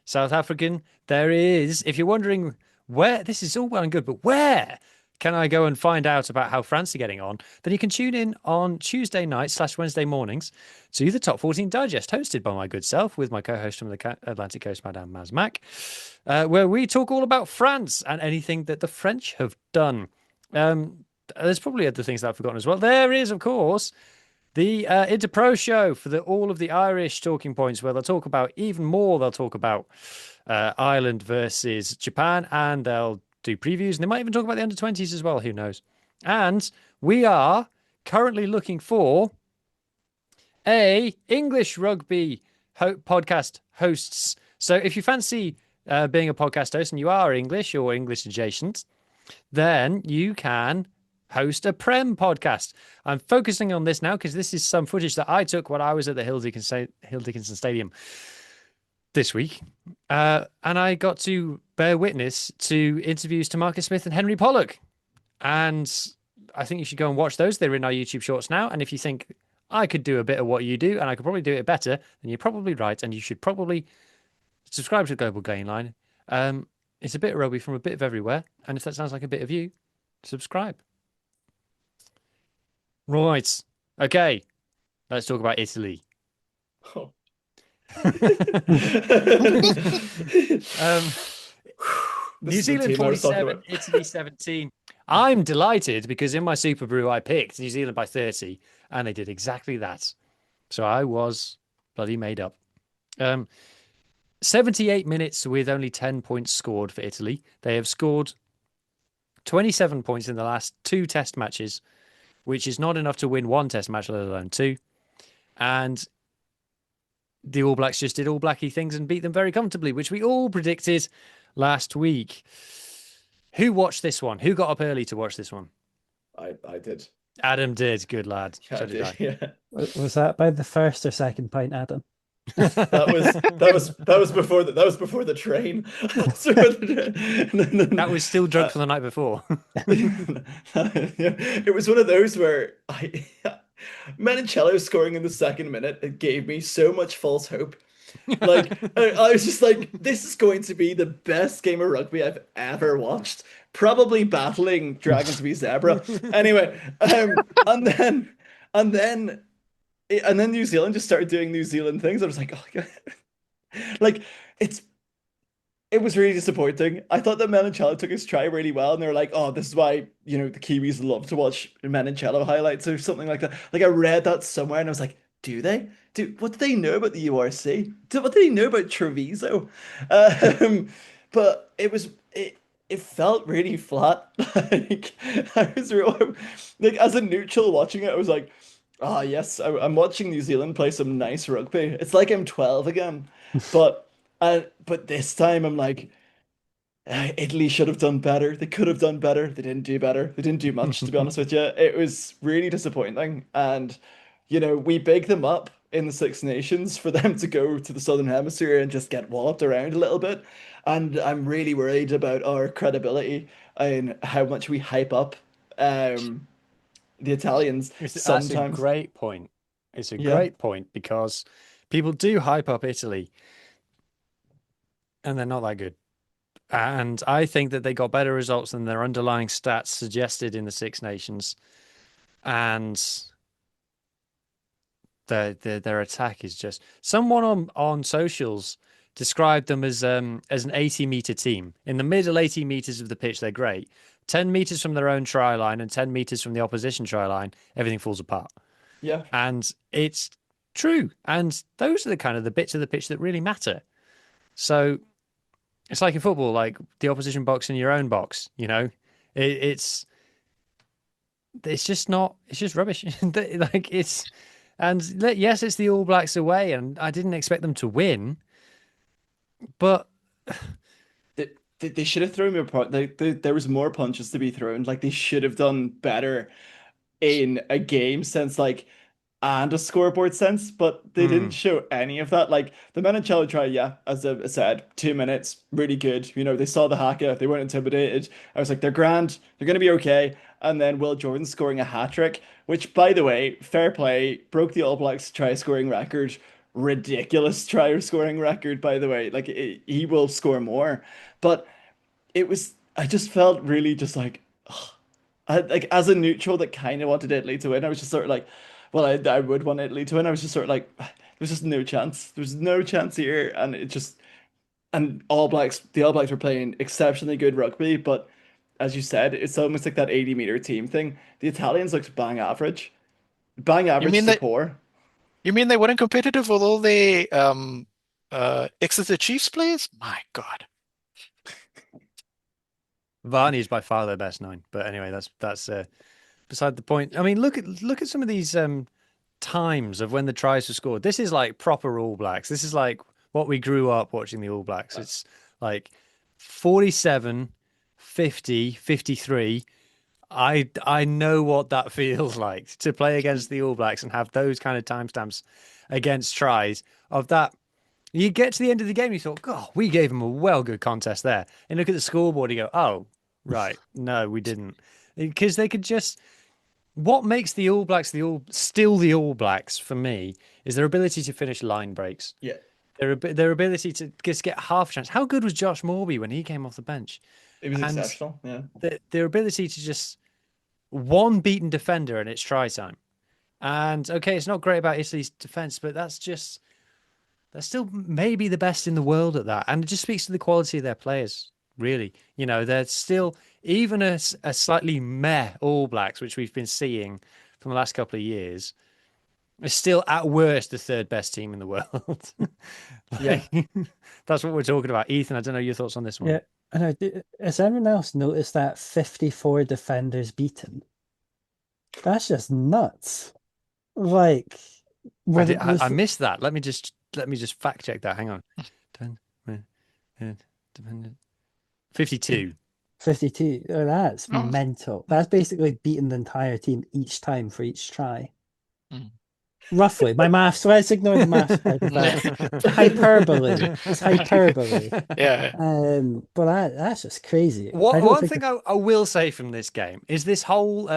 South African. There is, if you're wondering where, this is all well and good, but where can I go and find out about how France are getting on? Then you can tune in on Tuesday nights / Wednesday mornings to the Top 14 Digest, hosted by my good self with my co-host from the Atlantic Coast, Madame Maz Mac, where we talk all about France and anything that the French have done. There's probably other things that I've forgotten as well. There is, of course, the Interpro show for all of the Irish talking points, where they'll talk about even more. They'll talk about Ireland versus Japan, and they'll do previews, and they might even talk about the under-20s as well. Who knows? And we are currently looking for a English rugby podcast hosts. So if you fancy being a podcast host and you are English or English adjacent, then you can host a Prem podcast. I'm focusing on this now because this is some footage that I took when I was at the Hill Dickinson Stadium this week. And I got to bear witness to interviews to Marcus Smith and Henry Pollock. And I think you should go and watch those. They're in our YouTube shorts now. And if you think I could do a bit of what you do and I could probably do it better, then you're probably right. And you should probably subscribe to the Global Game Line. It's a bit of rugby from a bit of everywhere. And if that sounds like a bit of you, subscribe. Right. Okay. Let's talk about Italy. Oh. New Zealand 47, Italy 17. I'm delighted because in my Super Brew I picked New Zealand by 30 and they did exactly that. So I was bloody made up. 78 minutes with only 10 points scored for Italy. They have scored 27 points in the last 2 test matches, which is not enough to win 1 test match, let alone 2. And the All Blacks just did all blacky things and beat them very comfortably, which we all predicted last week. Who watched this one? Who got up early to watch this one? I did. Adam did. Good lad. Yeah, So I did I. did. Yeah. was that by the first or second pint, Adam? That was before the train. That was still drunk from the night before. It was one of those where Menoncello scoring in the second minute, it gave me so much false hope. Like I was just like, this is going to be the best game of rugby I've ever watched. Probably battling Dragons v Zebra. Anyway, and then and then New Zealand just started doing New Zealand things. I was like, oh God. Like it's it was really disappointing. I thought that Menoncello took his try really well, and they were like, "Oh, this is why the Kiwis love to watch Menoncello highlights or something like that." Like I read that somewhere, and I was like, "Do they? What do they know about the URC? What do they know about Treviso?" But it felt really flat. Like I was real, like as a neutral watching it, I was like, "Ah, yes, I'm watching New Zealand play some nice rugby. It's like I'm 12 again." But but this time I'm like, Italy should have done better. They could have done better. They didn't do better. They didn't do much, to be honest with you. It was really disappointing. And, we big them up in the Six Nations for them to go to the Southern Hemisphere and just get walloped around a little bit. And I'm really worried about our credibility and how much we hype up the Italians That's a sometimes. great point. It's a Yeah. great point because people do hype up Italy and they're not that good. And I think that they got better results than their underlying stats suggested in the Six Nations. And their attack is just someone on socials described them as an 80-meter team. In the middle 80 meters of the pitch, they're great. 10 meters from their own try line and 10 meters from the opposition try line, everything falls apart. Yeah. And it's true. And those are the kind of the bits of the pitch that really matter. So it's like in football, like the opposition box in your own box, it's just not, it's just rubbish. Like and yes, it's the All Blacks away, and I didn't expect them to win, but They should have thrown me apart. There was more punches to be thrown. Like they should have done better in a game sense, like and a scoreboard sense, but they didn't show any of that. Like the Menoncello try, yeah, as I said, 2 minutes, really good. They saw the haka, they weren't intimidated. I was like, they're grand, they're gonna be okay. And then Will Jordan scoring a hat trick, which, by the way, fair play, broke the All Blacks try scoring record. Ridiculous try scoring record, by the way. Like he will score more, but I just felt really just like. Like as a neutral that kind of wanted Italy to win, I was just sort of like, well, I would want Italy to win. I was just sort of like, there's just no chance. There's no chance here, and and the All Blacks were playing exceptionally good rugby, but as you said, it's almost like that 80-meter team thing. The Italians looked bang You average mean to that poor. you mean they weren't competitive with all the Exeter Chiefs players? My God. Varney is by far their best nine. But anyway, that's beside the point. I mean, look at some of these times of when the tries were scored. This is like proper All Blacks. This is like what we grew up watching the All Blacks. It's like 47, 50, 53. I know what that feels like to play against the All Blacks and have those kind of timestamps against tries of that. You get to the end of the game, you thought, God, we gave them a well good contest there. And look at the scoreboard, you go, oh, right, no, we didn't, because they could just. What makes the All Blacks still the All Blacks for me is their ability to finish line breaks. Yeah, Their ability to just get half a chance. How good was Josh Morby when he came off the bench? it was And exceptional. Yeah, their ability to just one beaten defender and it's try time. And okay, it's not great about Italy's defense, but they're still maybe the best in the world at that. And it just speaks to the quality of their players, really. They're still, even a slightly meh All Blacks, which we've been seeing from the last couple of years, is still at worst the third best team in the world. yeah. That's what we're talking about. Ethan, I don't know your thoughts on this one. Yeah, I know. Has anyone else noticed that 54 defenders beaten? That's just nuts. Like, I missed that. Let me just fact check that. Hang on. 52. 52. Oh, that's Oh. mental. That's basically beating the entire team each time for each try. Mm. Roughly. My maths, so let's ignore the maths part of that. It's hyperbole. It's hyperbole. Yeah. But that's just crazy. One I don't one think thing I will say from this game is this whole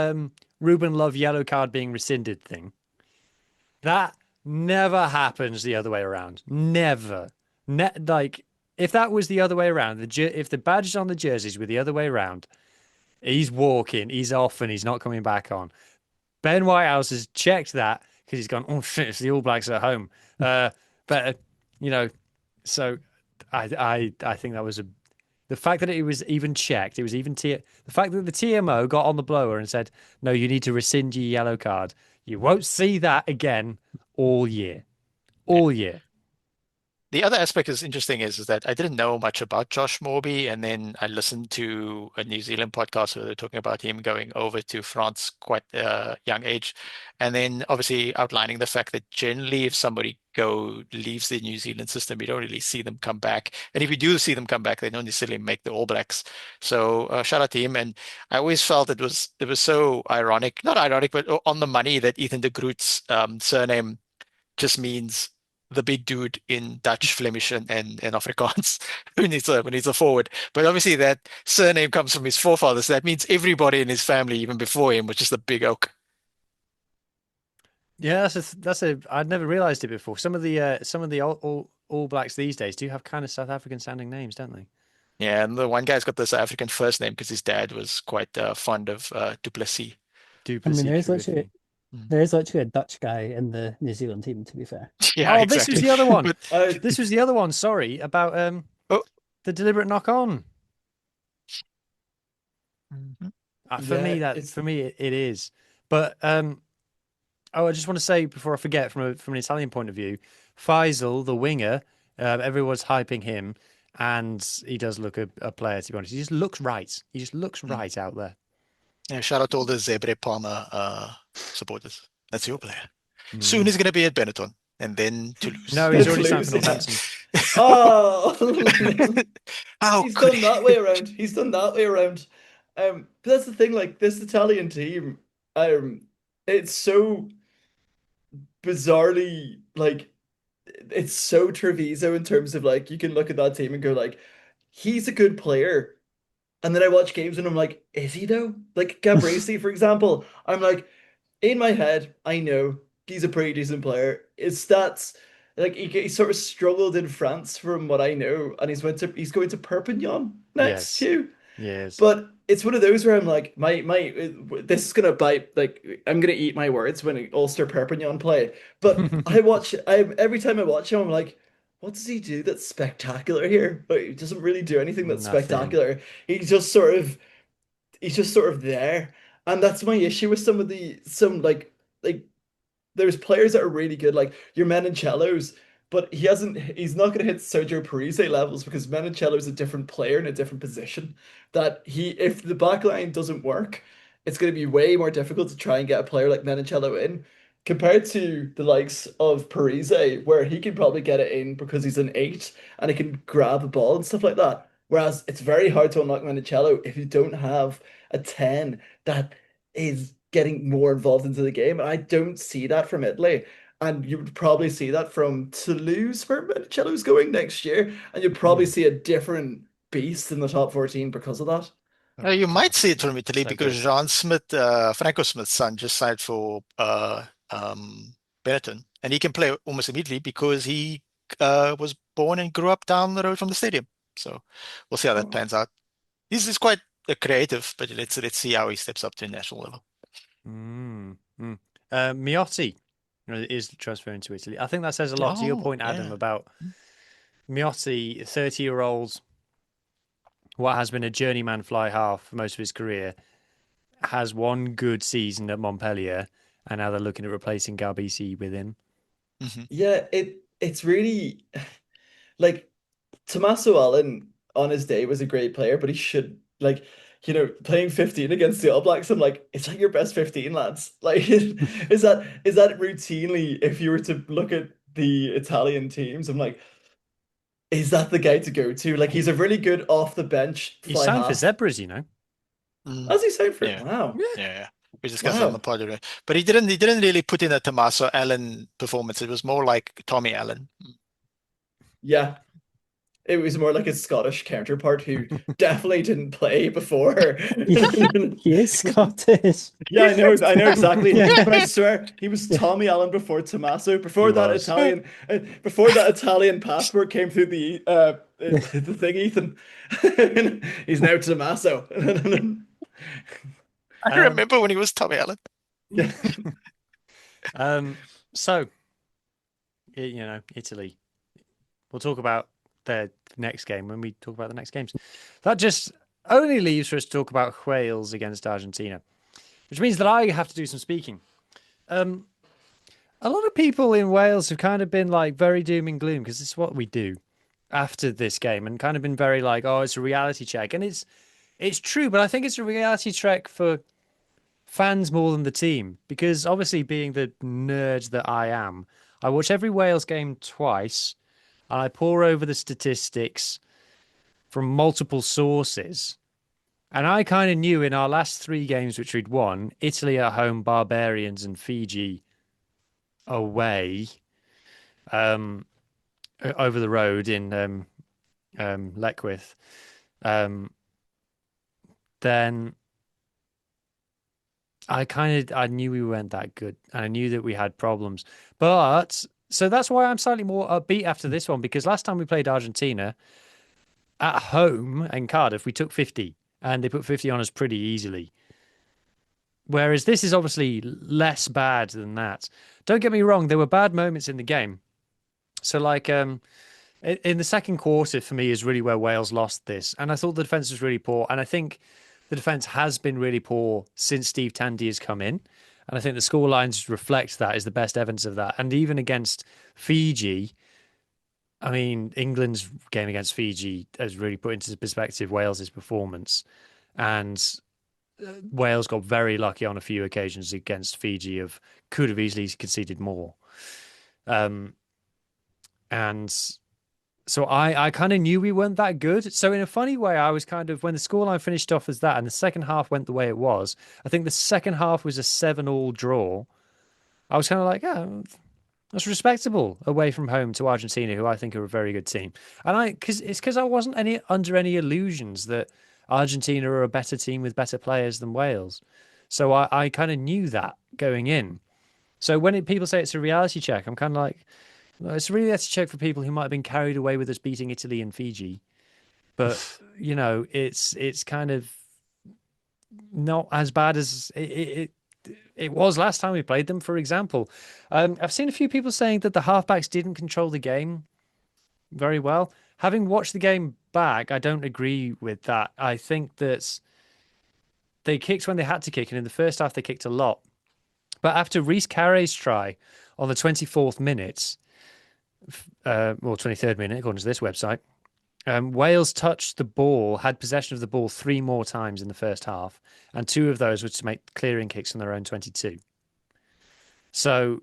Ruben Love yellow card being rescinded thing. That never happens the other way around. Never. Like if that was the other way around, if the badges on the jerseys were the other way around, he's walking, he's off, and he's not coming back on. Ben Whitehouse has checked that because he's gone, oh shit, it's the All Blacks at home. But you know, so I think that was the fact that it was even checked, it was even the fact that the TMO got on the blower and said, no, you need to rescind your yellow card. You won't see that again all year. All year. The other aspect is interesting is that I didn't know much about Josh Morby, and then I listened to a New Zealand podcast where they're talking about him going over to France quite a young age, and then obviously outlining the fact that generally if somebody leaves the New Zealand system, you don't really see them come back, and if you do see them come back, they don't necessarily make the All Blacks. So shout out to him, and I always felt it was so ironic, not ironic, but on the money that Ethan de Groot's surname just means the big dude in Dutch, Flemish, and Afrikaans who needs a forward. But obviously that surname comes from his forefathers. That means everybody in his family, even before him, was just a big oak. Yeah, that's a. I'd never realised it before. Some of the All Blacks these days do have kind of South African sounding names, don't they? Yeah, and the one guy's got the South African first name because his dad was quite fond of Duplessis. I mean, Duplessis Trubisky. there is actually a Dutch guy in the New Zealand team, to be fair. Yeah, Oh, exactly. this was the other one. Uh, This was the other one. Sorry about Oh. the deliberate knock on. Mhm. For me, it is. But I just want to say before I forget, from an Italian point of view, Faisal, the winger, everyone's hyping him, and he does look a player. To be honest, he just looks right. He just looks right out there. Yeah, shout out to all the Zebre Palmer supporters. That's your player. Soon he's going to be at Benetton and then Toulouse. No, he's Toulouse, already signed for yeah. Northampton. Oh, How he's could done that way around. He's done that way around. But that's the thing. Like this Italian team, it's so bizarrely like it's so Treviso in terms of like you can look at that team and go like he's a good player, and then I watch games and I'm like, is he though? Like Gabriesi, for example, I'm like in my head, I know he's a pretty decent player. His stats, like he sort of struggled in France from what I know, and he's going to Perpignan next Yes. too. Yes. But it's one of those where I'm like, this is gonna bite. Like I'm gonna eat my words when Ulster Perpignan play. But every time I watch him, I'm like, what does he do that's spectacular here? But he doesn't really do anything that's Nothing. spectacular. He's just sort of there, and that's my issue with some there's players that are really good, like your Menincellos, but he's not going to hit Sergio Parise levels because Menincello is a different player in a different position. If the back line doesn't work, it's going to be way more difficult to try and get a player like Menincello in compared to the likes of Parise, where he can probably get it in because he's an eight and he can grab a ball and stuff like that. Whereas it's very hard to unlock Menincello if you don't have a 10 that is getting more involved into the game. And I don't see that from Italy. And you would probably see that from Toulouse, where Monicello's going next year. And you'd probably see a different beast in the top 14 because of that. You might see it from Italy So because good. Jean Smith, Franco Smith's son, just signed for Benetton, and he can play almost immediately because he was born and grew up down the road from the stadium. So we'll see how that pans out. He's quite creative, but let's see how he steps up to a national level. Miotti is transferring to Italy. I think that says a lot to your Oh, point, Adam, yeah. about Miotti, 30-year-old, what has been a journeyman fly half for most of his career, has one good season at Montpellier, and now they're looking at replacing Garbisi with him. Mhm. Yeah, it's really like Tommaso Allen on his day was a great player, but he should playing 15 against the All Blacks. I'm like, it's like your best 15, lads. Like, is that routinely if you were to look at the Italian teams? I'm like, is that the guy to go to? Like, he's a really good off the bench He fly signed for half. Zebras, you know. Mm. As he signed for, Yeah. wow, Yeah. We discussed it on the wow, pod, but he didn't really put in a Tommaso Allen performance. It was more like Tommy Allen. yeah, It was more like his Scottish counterpart who definitely didn't play before. He is Scottish. Yeah, I know exactly. Yeah. But I swear he was Tommy Allen before Tommaso, He was. Before that Italian passport came through the thing, Ethan. He's now Tommaso. I remember when he was Tommy Allen. Yeah. So, Italy. We'll talk about their next game when we talk about the next games. That just only leaves for us to talk about Wales against Argentina, which means that I have to do some speaking. A lot of people in Wales have kind of been like very doom and gloom because it's what we do after this game, and kind of been very like, oh, it's a reality check, and it's true, but I think it's a reality check for fans more than the team, because obviously, being the nerd that I am, I watch every Wales game twice and I pore over the statistics from multiple sources. And I kind of knew in our last three games, which we'd won, Italy at home, Barbarians, and Fiji away, over the road in Leckwith, then I knew we weren't that good, and I knew that we had problems. But so that's why I'm slightly more upbeat after this one, because last time we played Argentina at home in Cardiff, we took 50, and they put 50 on us pretty easily. Whereas this is obviously less bad than that. Don't get me wrong, there were bad moments in the game. So like in the second quarter for me is really where Wales lost this, and I thought the defense was really poor, and I think the defense has been really poor since Steve Tandy has come in. And I think the score lines reflect that, is the best evidence of that. And even against Fiji, I mean, England's game against Fiji has really put into perspective Wales's performance. And Wales got very lucky on a few occasions against Fiji, could have easily conceded more. And so I kind of knew we weren't that good. So in a funny way, I was kind of, when the scoreline finished off as that and the second half went the way it was, I think the second half was a 7-7 draw. I was kind of like, yeah, that's respectable away from home to Argentina, who I think are a very good team. And because I wasn't under any illusions that Argentina are a better team with better players than Wales. So I kind of knew that going in. So when people say it's a reality check, I'm kind of like, it's a reality check for people who might have been carried away with us beating Italy and Fiji. But, it's kind of not as bad as it was last time we played them, for example. I've seen a few people saying that the halfbacks didn't control the game very well. Having watched the game back, I don't agree with that. I think that they kicked when they had to kick, and in the first half they kicked a lot. But after Reece Carey's try on the 24th minute, or 23rd minute, according to this website, Wales touched the ball, had possession of the ball 3 more times in the first half, and 2 of those were to make clearing kicks on their own 22. So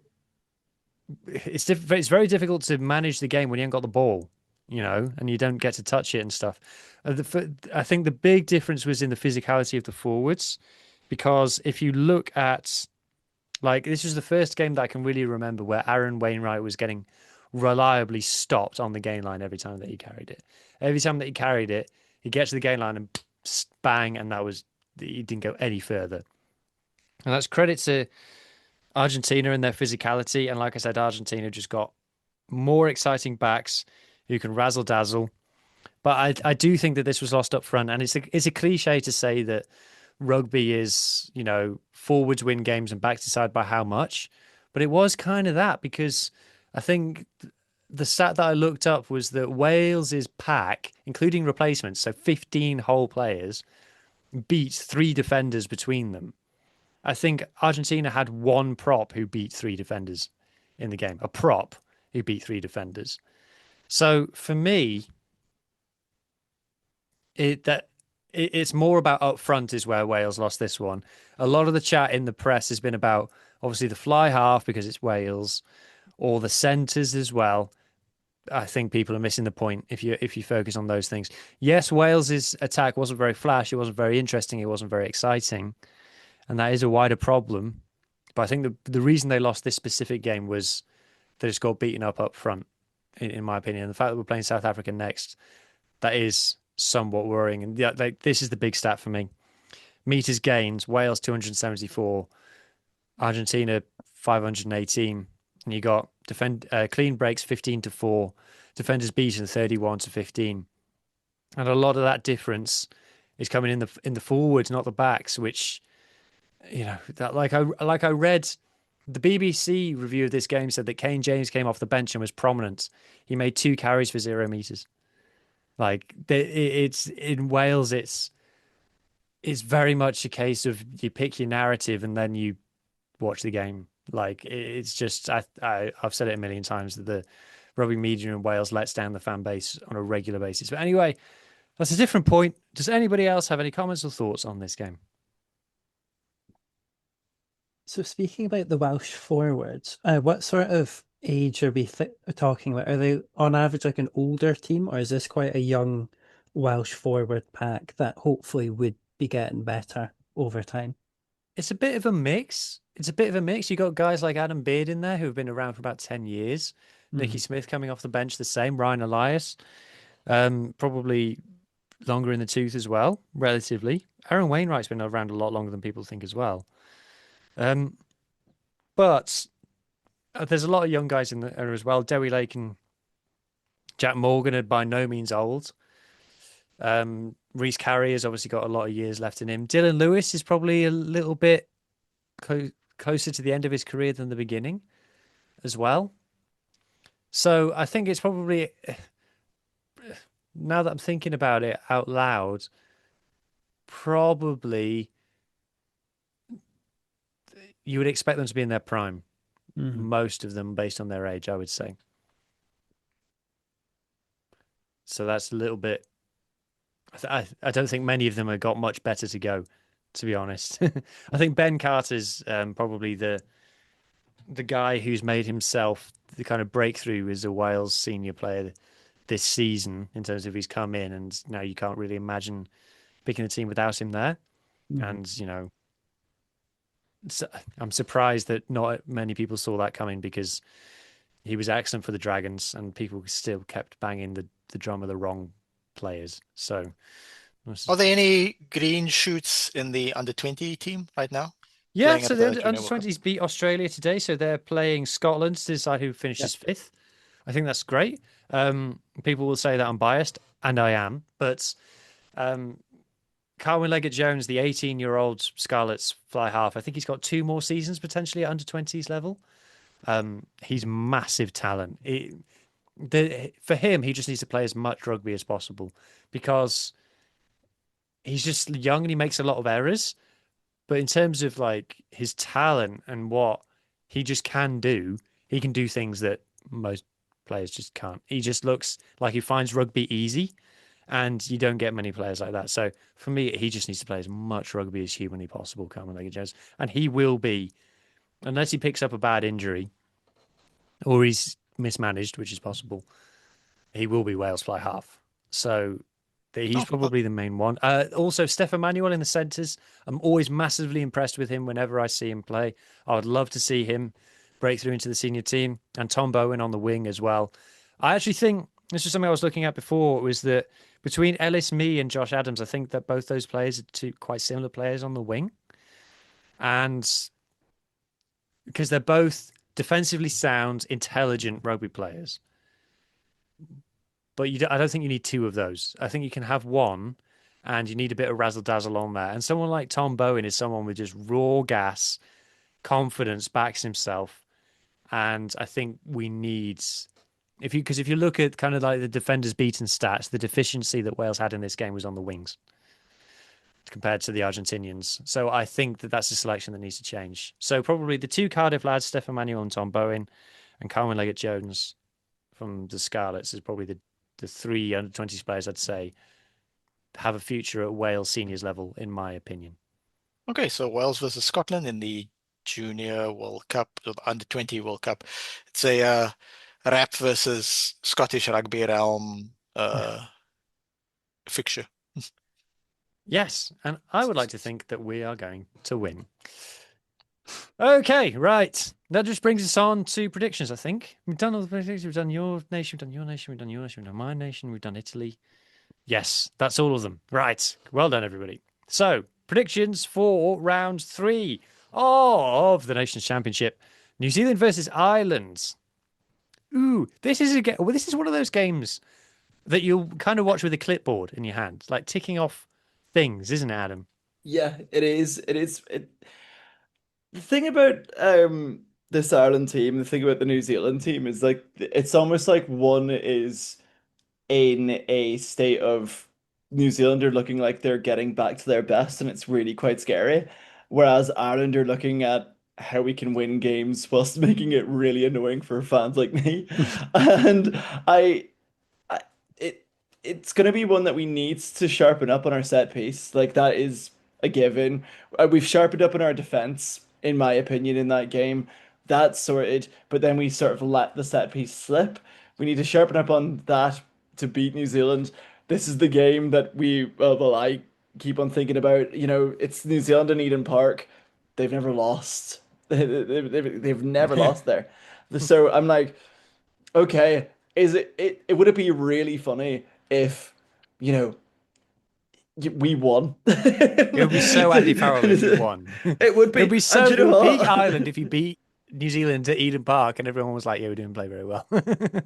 it's very difficult to manage the game when you haven't got the ball, and you don't get to touch it and stuff. I think the big difference was in the physicality of the forwards, because if you look at, like, this was the first game that I can really remember where Aaron Wainwright was getting reliably stopped on the gain line every time that he carried it. Every time that he carried it, he'd get to the gain line and bang, and he didn't go any further. And that's credit to Argentina and their physicality. And like I said, Argentina just got more exciting backs who can razzle dazzle. But I do think that this was lost up front, and it's a cliche to say that rugby is, forwards win games and backs decide by how much. But it was kind of that, because I think the stat that I looked up was that Wales's pack, including replacements, so 15 whole players, beat 3 defenders between them. I think Argentina had 1 prop who beat 3 defenders in the game. A prop who beat 3 defenders. So for me, it's more about up front is where Wales lost this one. A lot of the chat in the press has been about, obviously, the fly half because it's Wales, or the centres as well. I think people are missing the point if you focus on those things. Yes, Wales's attack wasn't very flash, it wasn't very interesting, it wasn't very exciting, and that is a wider problem. But I think the reason they lost this specific game was they just got beaten up front. in my opinion. The fact that we're playing South Africa next, that is somewhat worrying. And yeah, this is the big stat for me. Meters gained, Wales 274, Argentina 518, and you got clean breaks 15-4, defenders beaten 31-15, and a lot of that difference is coming in the forwards, not the backs. Which that like I read the BBC review of this game said that Kane James came off the bench and was prominent. He made 2 carries for 0 meters. Like it's in Wales, it's very much a case of you pick your narrative and then you watch the game. Like it's just I've said it a million times that the rugby media in Wales lets down the fan base on a regular basis. But anyway, that's a different point. Does anybody else have any comments or thoughts on this game? So speaking about the Welsh forwards, what sort of age are we talking about? Are they on average like an older team, or is this quite a young Welsh forward pack that hopefully would be getting better over time? It's a bit of a mix. It's a bit of a mix. You got guys like Adam Beard in there who've been around for about 10 years. Nicky Smith coming off the bench, the same. Ryan Elias, probably longer in the tooth as well, relatively. Aaron Wainwright's been around a lot longer than people think as well. But there's a lot of young guys in there as well. Dewi Lake and Jack Morgan are by no means old. Reece Carey has obviously got a lot of years left in him. Dylan Lewis is probably a little bit closer to the end of his career than the beginning as well. So I think it's probably, now that I'm thinking about it out loud, probably you would expect them to be in their prime. Most of them based on their age, I would say. So that's a little bit. I don't think many of them have got much better to go, to be honest. I think Ben Carter's probably the guy who's made himself the kind of breakthrough as a Wales senior player this season in terms of he's come in, and now you can't really imagine picking a team without him there. And I'm surprised that not many people saw that coming, because he was excellent for the Dragons and people still kept banging the drum of the wrong players. So Are there any green shoots in the under-20 team right now? Yeah, Playing so at the the under Junior World Cup? 20s beat Australia today, so they're playing Scotland to decide who finishes fifth. I think that's great. People will say that I'm biased, and I am, but Carwyn Leggett-Jones, the 18-year-old Scarlets fly half, I think he's got 2 more seasons potentially at under 20s level. He's massive talent. For him, he just needs to play as much rugby as possible, because he's just young and he makes a lot of errors. But in terms of like his talent and what he just can do, he can do things that most players just can't. He just looks like he finds rugby easy, and you don't get many players like that. So for me, he just needs to play as much rugby as humanly possible, Cameron Leggett-Jones. And he will be, unless he picks up a bad injury or he's mismanaged, which is possible, he will be Wales fly half. So he's probably the main one. Also, Stefan Manuel in the centres. I'm always massively impressed with him whenever I see him play. I would love to see him break through into the senior team, and Tom Bowen on the wing as well. I actually think this was something I was looking at before, was that between Ellis, me, and Josh Adams, I think that both those players are 2 quite similar players on the wing. And because they're both defensively sound, intelligent rugby players. But I don't think you need 2 of those. I think you can have one, and you need a bit of razzle dazzle on there. And someone like Tom Bowen is someone with just raw gas, confidence, backs himself. And I think we need, because if you look at kind of like the defenders beaten stats, the deficiency that Wales had in this game was on the wings compared to the Argentinians. So I think that that's a selection that needs to change. So probably the 2 Cardiff lads, Stefan Manuel and Tom Bowen, and Carwyn Leggett-Jones from the Scarlets is probably the 3 under-20s players I'd say have a future at Wales seniors level, in my opinion. Okay, so Wales versus Scotland in the Junior World Cup, or the Under-20 World Cup. It's a Rap versus Scottish Rugby Realm fixture. Yes, and I would like to think that we are going to win. Okay, right. That just brings us on to predictions, I think. We've done all the predictions. We've done your nation, we've done your nation, we've done your nation, we've done my nation, we've done Italy. Yes, that's all of them. Right. Well done, everybody. So, predictions for round 3 of the Nations Championship. New Zealand versus Ireland. Ooh, this is this is one of those games that you'll kind of watch with a clipboard in your hand, like ticking off things, isn't it, Adam? Yeah, it is. It is. The thing about this Ireland team, the thing about the New Zealand team is like it's almost like one is in a state of New Zealand are looking like they're getting back to their best, and it's really quite scary. Whereas Ireland are looking at how we can win games whilst making it really annoying for fans like me. And I it it's gonna be one that we need to sharpen up on our set piece. Like that is a given. We've sharpened up on our defense, in my opinion, in that game. That's sorted, but then we sort of let the set piece slip. We need to sharpen up on that to beat New Zealand. This is the game that I keep on thinking about. You know, it's New Zealand and Eden Park. They've never lost. They've never lost there. So I'm like, okay, would it be really funny if, you know, we won? It would be so Andy Farrell if you won. It would be. It would be so. And you It know would beat what? Ireland if you beat New Zealand at Eden Park, and everyone was like, "Yeah, we didn't play very well."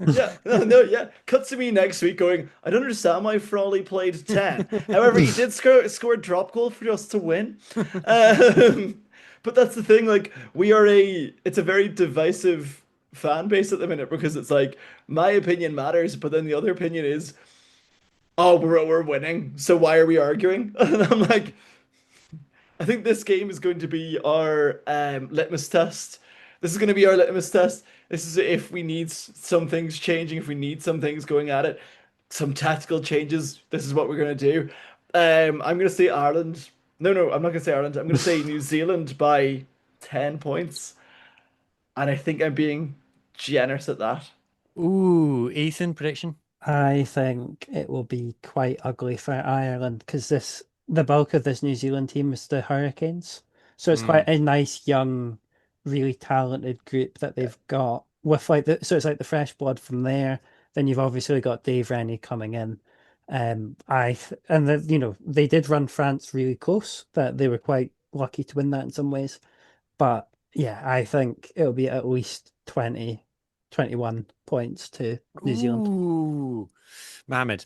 Yeah, no, yeah. Cut to me next week going, I don't understand why Frawley played 10. However, he did score a drop goal for us to win. But that's the thing, like, it's a very divisive fan base at the minute because it's like, my opinion matters, but then the other opinion is, oh, we're winning, so why are we arguing? And I'm like, I think this game is going to be our litmus test. This is going to be our litmus test. This is if we need some things changing, if we need some things going at it, some tactical changes. This is what we're going to do. I'm going to say Ireland. No, I'm not going to say Ireland. I'm going to say New Zealand by 10 points. And I think I'm being generous at that. Ooh, Ethan prediction. I think it will be quite ugly for Ireland because the bulk of this New Zealand team is the Hurricanes. So it's quite a nice young, really talented group that they've got with so it's like the fresh blood from there. Then you've obviously got Dave Rennie coming in. They did run France really close, that they were quite lucky to win that in some ways. But yeah, I think it'll be at least 20, 21 points to New Zealand. Ooh, Mohammed.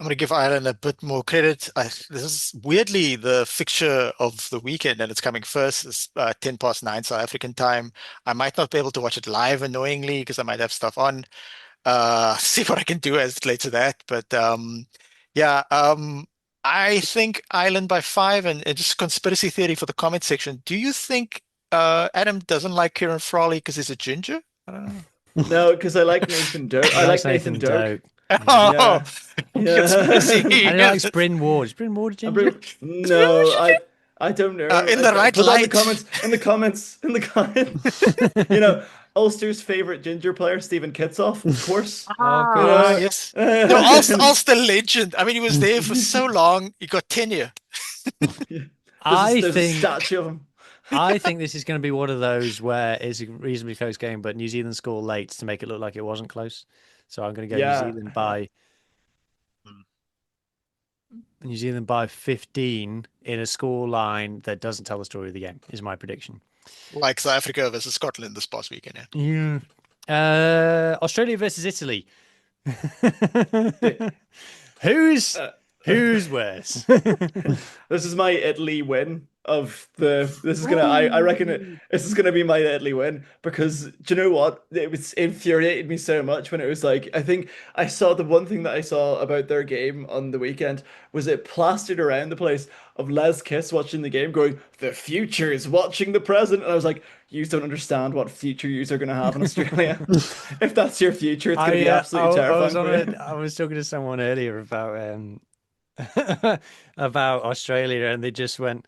I'm going to give Ireland a bit more credit. This is weirdly the fixture of the weekend, and it's coming first. It's 10 past 9 South African time. I might not be able to watch it live, annoyingly, because I might have stuff on. See what I can do as it relates to that. But yeah, I think Ireland by 5, and just conspiracy theory for the comment section. Do you think Adam doesn't like Kieran Frawley because he's a ginger? I don't know. No, because I like Nathan Doak. I like Nathan Doak. Oh, Yeah. conspiracy. And he likes Bryn Ward. Is Bryn Ward a ginger? No, I don't know. In the right Put that light. in the comments. Ulster's favorite ginger player, Stephen Kitsoff, of course. Yes. No, Ulster legend. I mean, he was there for so long. He got tenure. There's a statue of him. I think this is going to be one of those where it's a reasonably close game, but New Zealand score late to make it look like it wasn't close. So I'm going to go New Zealand by 15 in a score line that doesn't tell the story of the game, is my prediction. Like South Africa versus Scotland this past weekend. Yeah. Australia versus Italy. Who's worse? This is my Italy win of the. This is gonna. I reckon this is gonna be my Italy win because do you know what? It infuriated me so much when it was like I think I saw the one thing that I saw about their game on the weekend was it plastered around the place of Les Kiss watching the game going the future is watching the present and I was like you don't understand what future you are gonna have in Australia. If that's your future, it's gonna be absolutely terrifying. I was talking to someone earlier about about Australia, and they just went.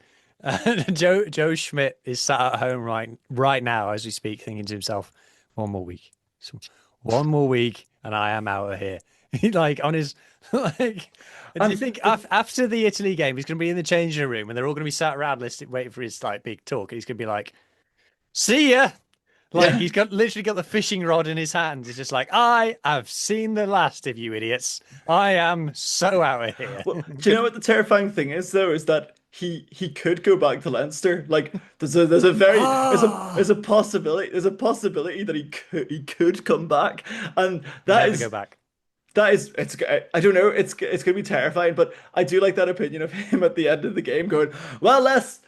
Joe Schmidt is sat at home right now as we speak, thinking to himself, "One more week, and I am out of here." He like on his like. Do you think after the Italy game, he's going to be in the changing room, and they're all going to be sat around listening, waiting for his like big talk? And he's going to be like, "See ya." Like Yeah. he's got literally got the fishing rod in his hand. He's just like, I have seen the last of you idiots. I am so out of here. Well, do you know what the terrifying thing is though? Is that he could go back to Leinster. Like there's a very Ah, there's a possibility that he could come back, and that never go is back. that is it's I don't know, it's gonna be terrifying, but I do like that opinion of him at the end of the game going, well, Les,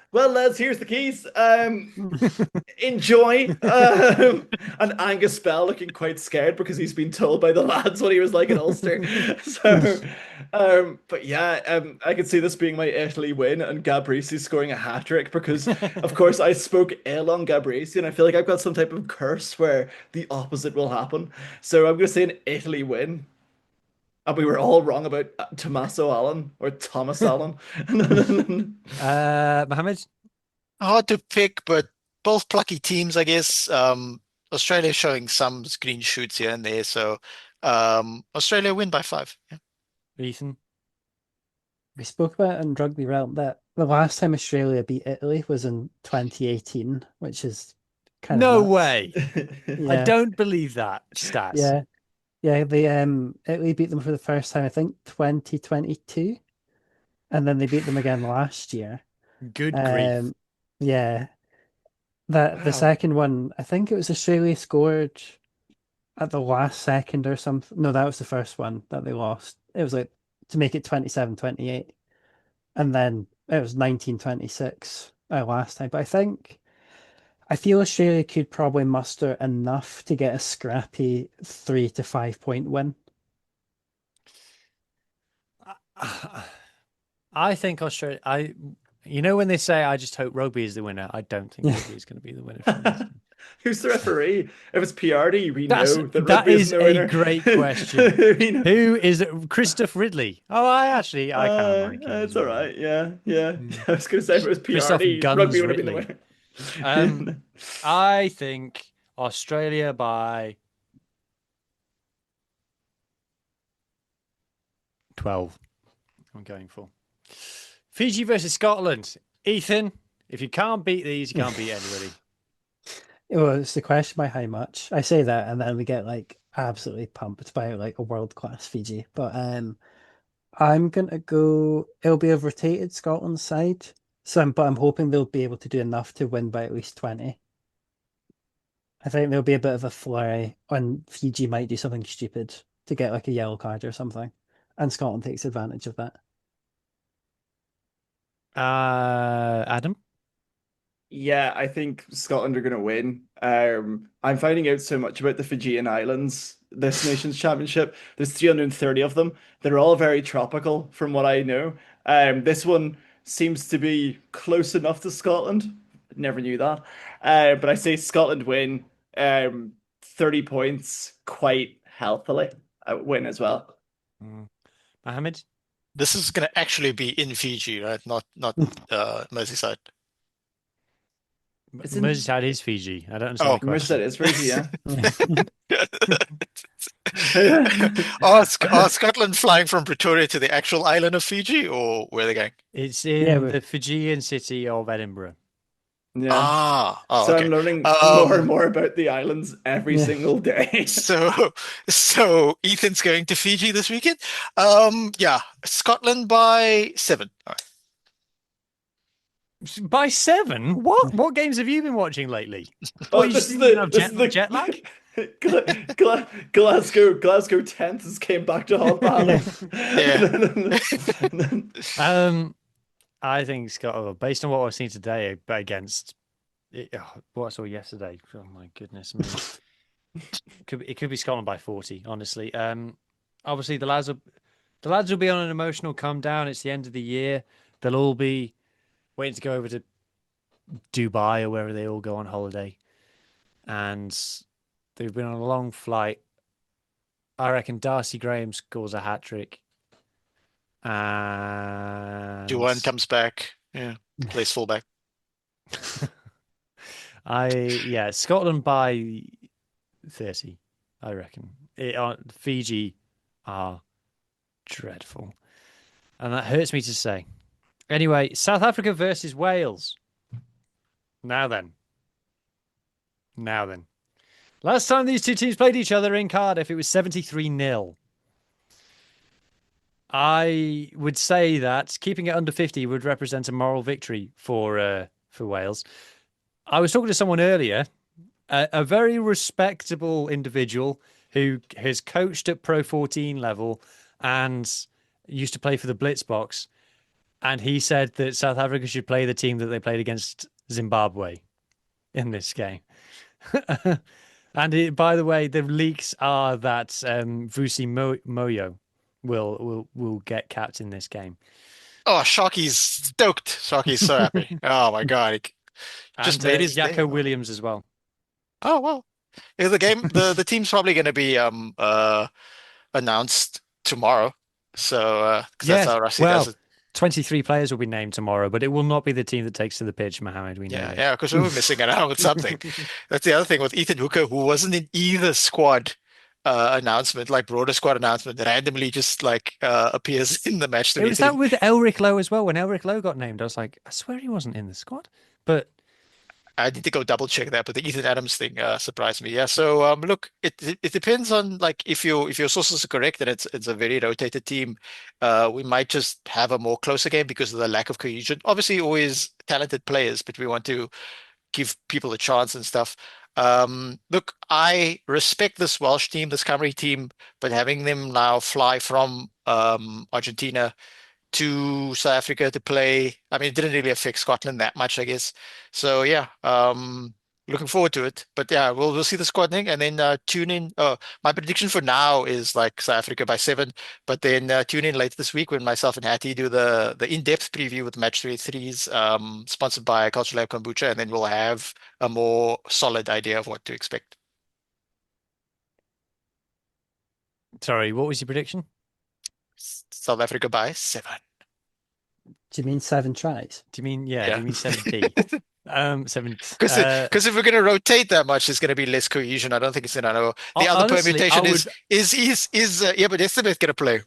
here's the keys. Enjoy. And Angus Bell looking quite scared because he's been told by the lads what he was like in Ulster. So, but yeah, I could see this being my Italy win and Gabriesi scoring a hat trick because, of course, I spoke ill on Gabriesi and I feel like I've got some type of curse where the opposite will happen. So I'm going to say an Italy win. And we were all wrong about Tommaso Allen or Thomas Allen. Mohammed, Hard to pick, but both plucky teams, I guess. Australia showing some green shoots here and there, so Australia win by 5. Yeah. Ethan. We spoke about it in Rugby Realm that the last time Australia beat Italy was in 2018, which is kind of No nuts. way. I Yeah, don't believe that stats. yeah, yeah. They Italy beat them for the first time, I think, 2022, and then they beat them again last year. Good grief. Um, yeah, that the Wow. second one, I think it was Australia scored at the last second or something. No, that was the first one that they lost. It was like to make it 27-28. And then it was 1926 last time. But I feel Australia could probably muster enough to get a scrappy 3 to 5 point win. I think Australia. You know, when they say, "I just hope rugby is the winner," I don't think rugby is going to be the winner from this. Who's the referee? If it's PRD, we That's know that that rugby isn't is the a winner. great question. We know. Who is it? Christoph Ridley? Oh, I kind of like him as It's all well. right. Yeah, yeah. Mm. I was gonna say if it was Christoph PRD, rugby Guns would have been the Ridley. winner. I think Australia by 12. I'm going for Fiji versus Scotland. Ethan, if you can't beat these, you can't beat anybody. Well, it's the question by how much. I say that, and then we get like absolutely pumped by like a world class Fiji. But I'm gonna go. It'll be a rotated Scotland side. But I'm hoping they'll be able to do enough to win by at least 20. I think there'll be a bit of a flurry, and Fiji might do something stupid to get like a yellow card or something, and Scotland takes advantage of that. Adam? Yeah, I think Scotland are going to win. I'm finding out so much about the Fijian Islands this Nations Championship. There's 330 of them. They're all very tropical, from what I know. This one seems to be close enough to Scotland. Never knew that. But I say Scotland win. 30 points quite healthily. Win as well. Mohammed? This is going to actually be in Fiji, right? Not Merseyside. It's in Merseyside is Fiji. I don't understand Oh, the question. Merseyside, it's Fiji, yeah. Are Scotland flying from Pretoria to the actual island of Fiji, or where are they going? It's Yeah, in but the Fijian city of Edinburgh. Yeah. Oh, So I'm okay. learning more and more about the islands every yeah. single day. So Ethan's going to Fiji this weekend. Yeah, Scotland by 7. All right. By 7? What games have you been watching lately? Oh, What, you this just is didn't even the have this is the jet lag? Glasgow 10th has came back to haunt Yeah. I think Scotland, based on what I've seen today, but against what I saw yesterday. Oh my goodness me! It could be Scotland by 40. Honestly, obviously the lads will be on an emotional come down. It's the end of the year. They'll all be waiting to go over to Dubai or wherever they all go on holiday, and they've been on a long flight. I reckon Darcy Graham scores a hat trick. And Duan comes back. Yeah, plays fullback. Scotland by 30, I reckon. Fiji are dreadful. And that hurts me to say. Anyway, South Africa versus Wales. Now then. Now then. Last time these two teams played each other in Cardiff, it was 73-0. I would say that keeping it under 50 would represent a moral victory for Wales. I was talking to someone earlier, a very respectable individual who has coached at Pro 14 level and used to play for the Blitzbox. And he said that South Africa should play the team that they played against Zimbabwe in this game. And by the way, the leaks are that Vusi Moyo will get capped in this game. Oh, Sharky's stoked. Sharky's so happy. Oh my God. He just And made his day. Yako Williams as well. Oh well. Yeah, the team's probably gonna be announced tomorrow. So because that's how Rusty does it. 23 players will be named tomorrow, but it will not be the team that takes to the pitch, Mohammed. We know Yeah, this. yeah, because we were missing out with something. That's the other thing with Ethan Hooker, who wasn't in either squad announcement, like broader squad announcement, randomly just like appears in the match It was 23. that with Elric Lowe as well. When Elric Lowe got named, I was like, I swear he wasn't in the squad. But I need to go double check that, but the Ethan Adams thing surprised me. Yeah, so look, it depends on like if your sources are correct and it's a very rotated team, we might just have a more closer game because of the lack of cohesion. Obviously, always talented players, but we want to give people a chance and stuff. Look, I respect this Welsh team, this Camry team, but having them now fly from Argentina to South Africa to play. I mean, it didn't really affect Scotland that much, I guess. So yeah, looking forward to it. But yeah, we'll see the squad thing and then tune in. My prediction for now is like South Africa by 7, but then tune in later this week when myself and Hattie do the in-depth preview with Match 33s, sponsored by Cultural Lab Kombucha, and then we'll have a more solid idea of what to expect. sorry, what was your prediction? South Africa by 7. Do you mean 7 tries? Do you mean do Yeah. you mean 7D? 7. Because if we're going to rotate that much, there's going to be less cohesion. I don't think it's going to know. The other Honestly, permutation yeah, but Estimate going to play.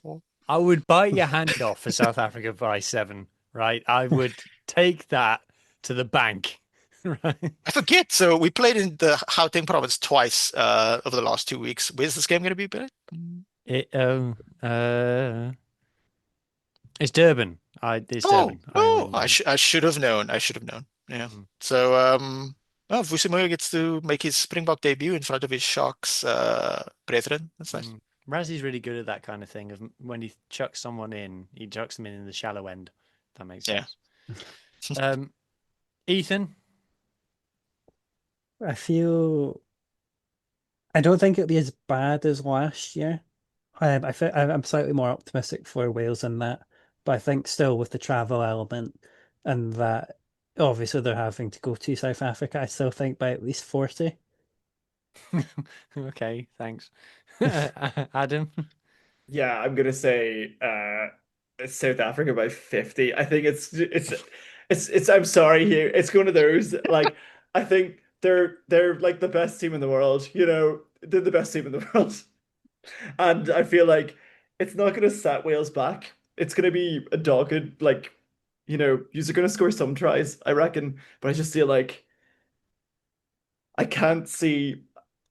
I would bite your hand off for South Africa by 7, right? I would take that to the bank, right? I forget. So we played in the Gauteng province twice over the last 2 weeks. Where's this game going to be played? It's Durban. It's Durban. I should have known. I should have known. Yeah. So Vusi gets to make his Springbok debut in front of his Sharks brethren. That's nice. Razzie's really good at that kind of thing. Of when he chucks someone in, he chucks them in the shallow end. That makes sense. Yeah. Ethan, I don't think it'll be as bad as last year. I'm slightly more optimistic for Wales than that, but I think still with the travel element and that obviously they're having to go to South Africa, I still think by at least 40. Okay, thanks. Adam, Yeah, I'm gonna say South Africa by 50. I think it's I'm sorry here. It's one of those like I think they're like the best team in the world, you know. They're the best team in the world. And I feel like it's not gonna set Wales back. It's gonna be a dogged, like, you know, you're gonna score some tries, I reckon, but I just feel like I can't see,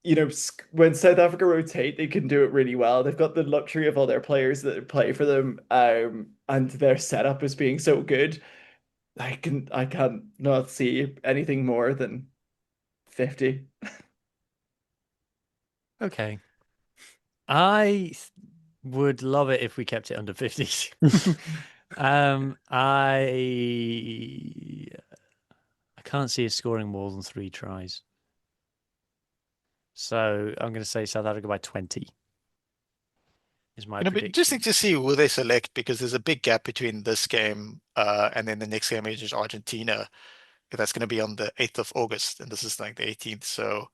you know, when South Africa rotate, they can do it really well. They've got the luxury of all their players that play for them, and their setup is being so good. I can't not see anything more than 50. okay. I would love it if we kept it under 50. I can't see us scoring more than 3 tries. So I'm going to say South Africa by 20 is my It'll be prediction. interesting to see who they select because there's a big gap between this game and then the next game is Argentina. That's going to be on the 8th of August, and this is like the 18th. So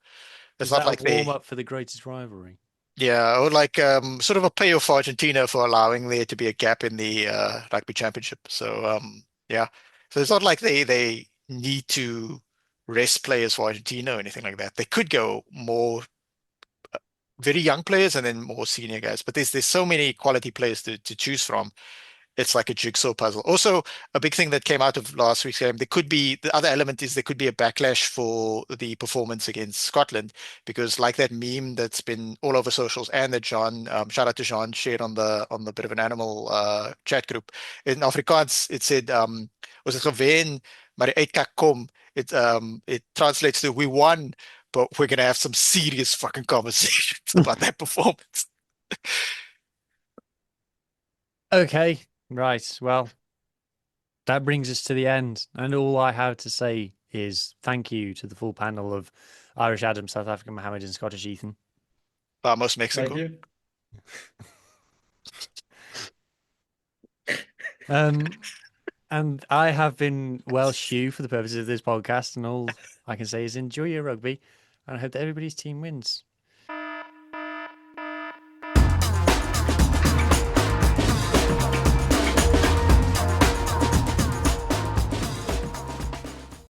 it's Is not that like a warm up for the greatest rivalry? Yeah, or like sort of a payoff for Argentina for allowing there to be a gap in the rugby championship. So yeah, so it's not like they need to rest players for Argentina or anything like that. They could go more very young players and then more senior guys, but there's so many quality players to choose from. it's like a jigsaw puzzle. Also, a big thing that came out of last week's game, there could be the other element is there could be a backlash for the performance against Scotland because, like that meme that's been all over socials and that John, shout out to John, shared on the bit of an animal chat group in Afrikaans. It said, "Was het gewen, maar die uitkak kom." It translates to "We won, but we're gonna have some serious fucking conversations about that performance." Okay, right. Well, that brings us to the end. And all I have to say is thank you to the full panel of Irish Adam, South African Mohammed, and Scottish Ethan. Vamos, Thank Mexico. you. And I have been Welsh Hugh for the purposes of this podcast, and all I can say is enjoy your rugby, and I hope that everybody's team wins.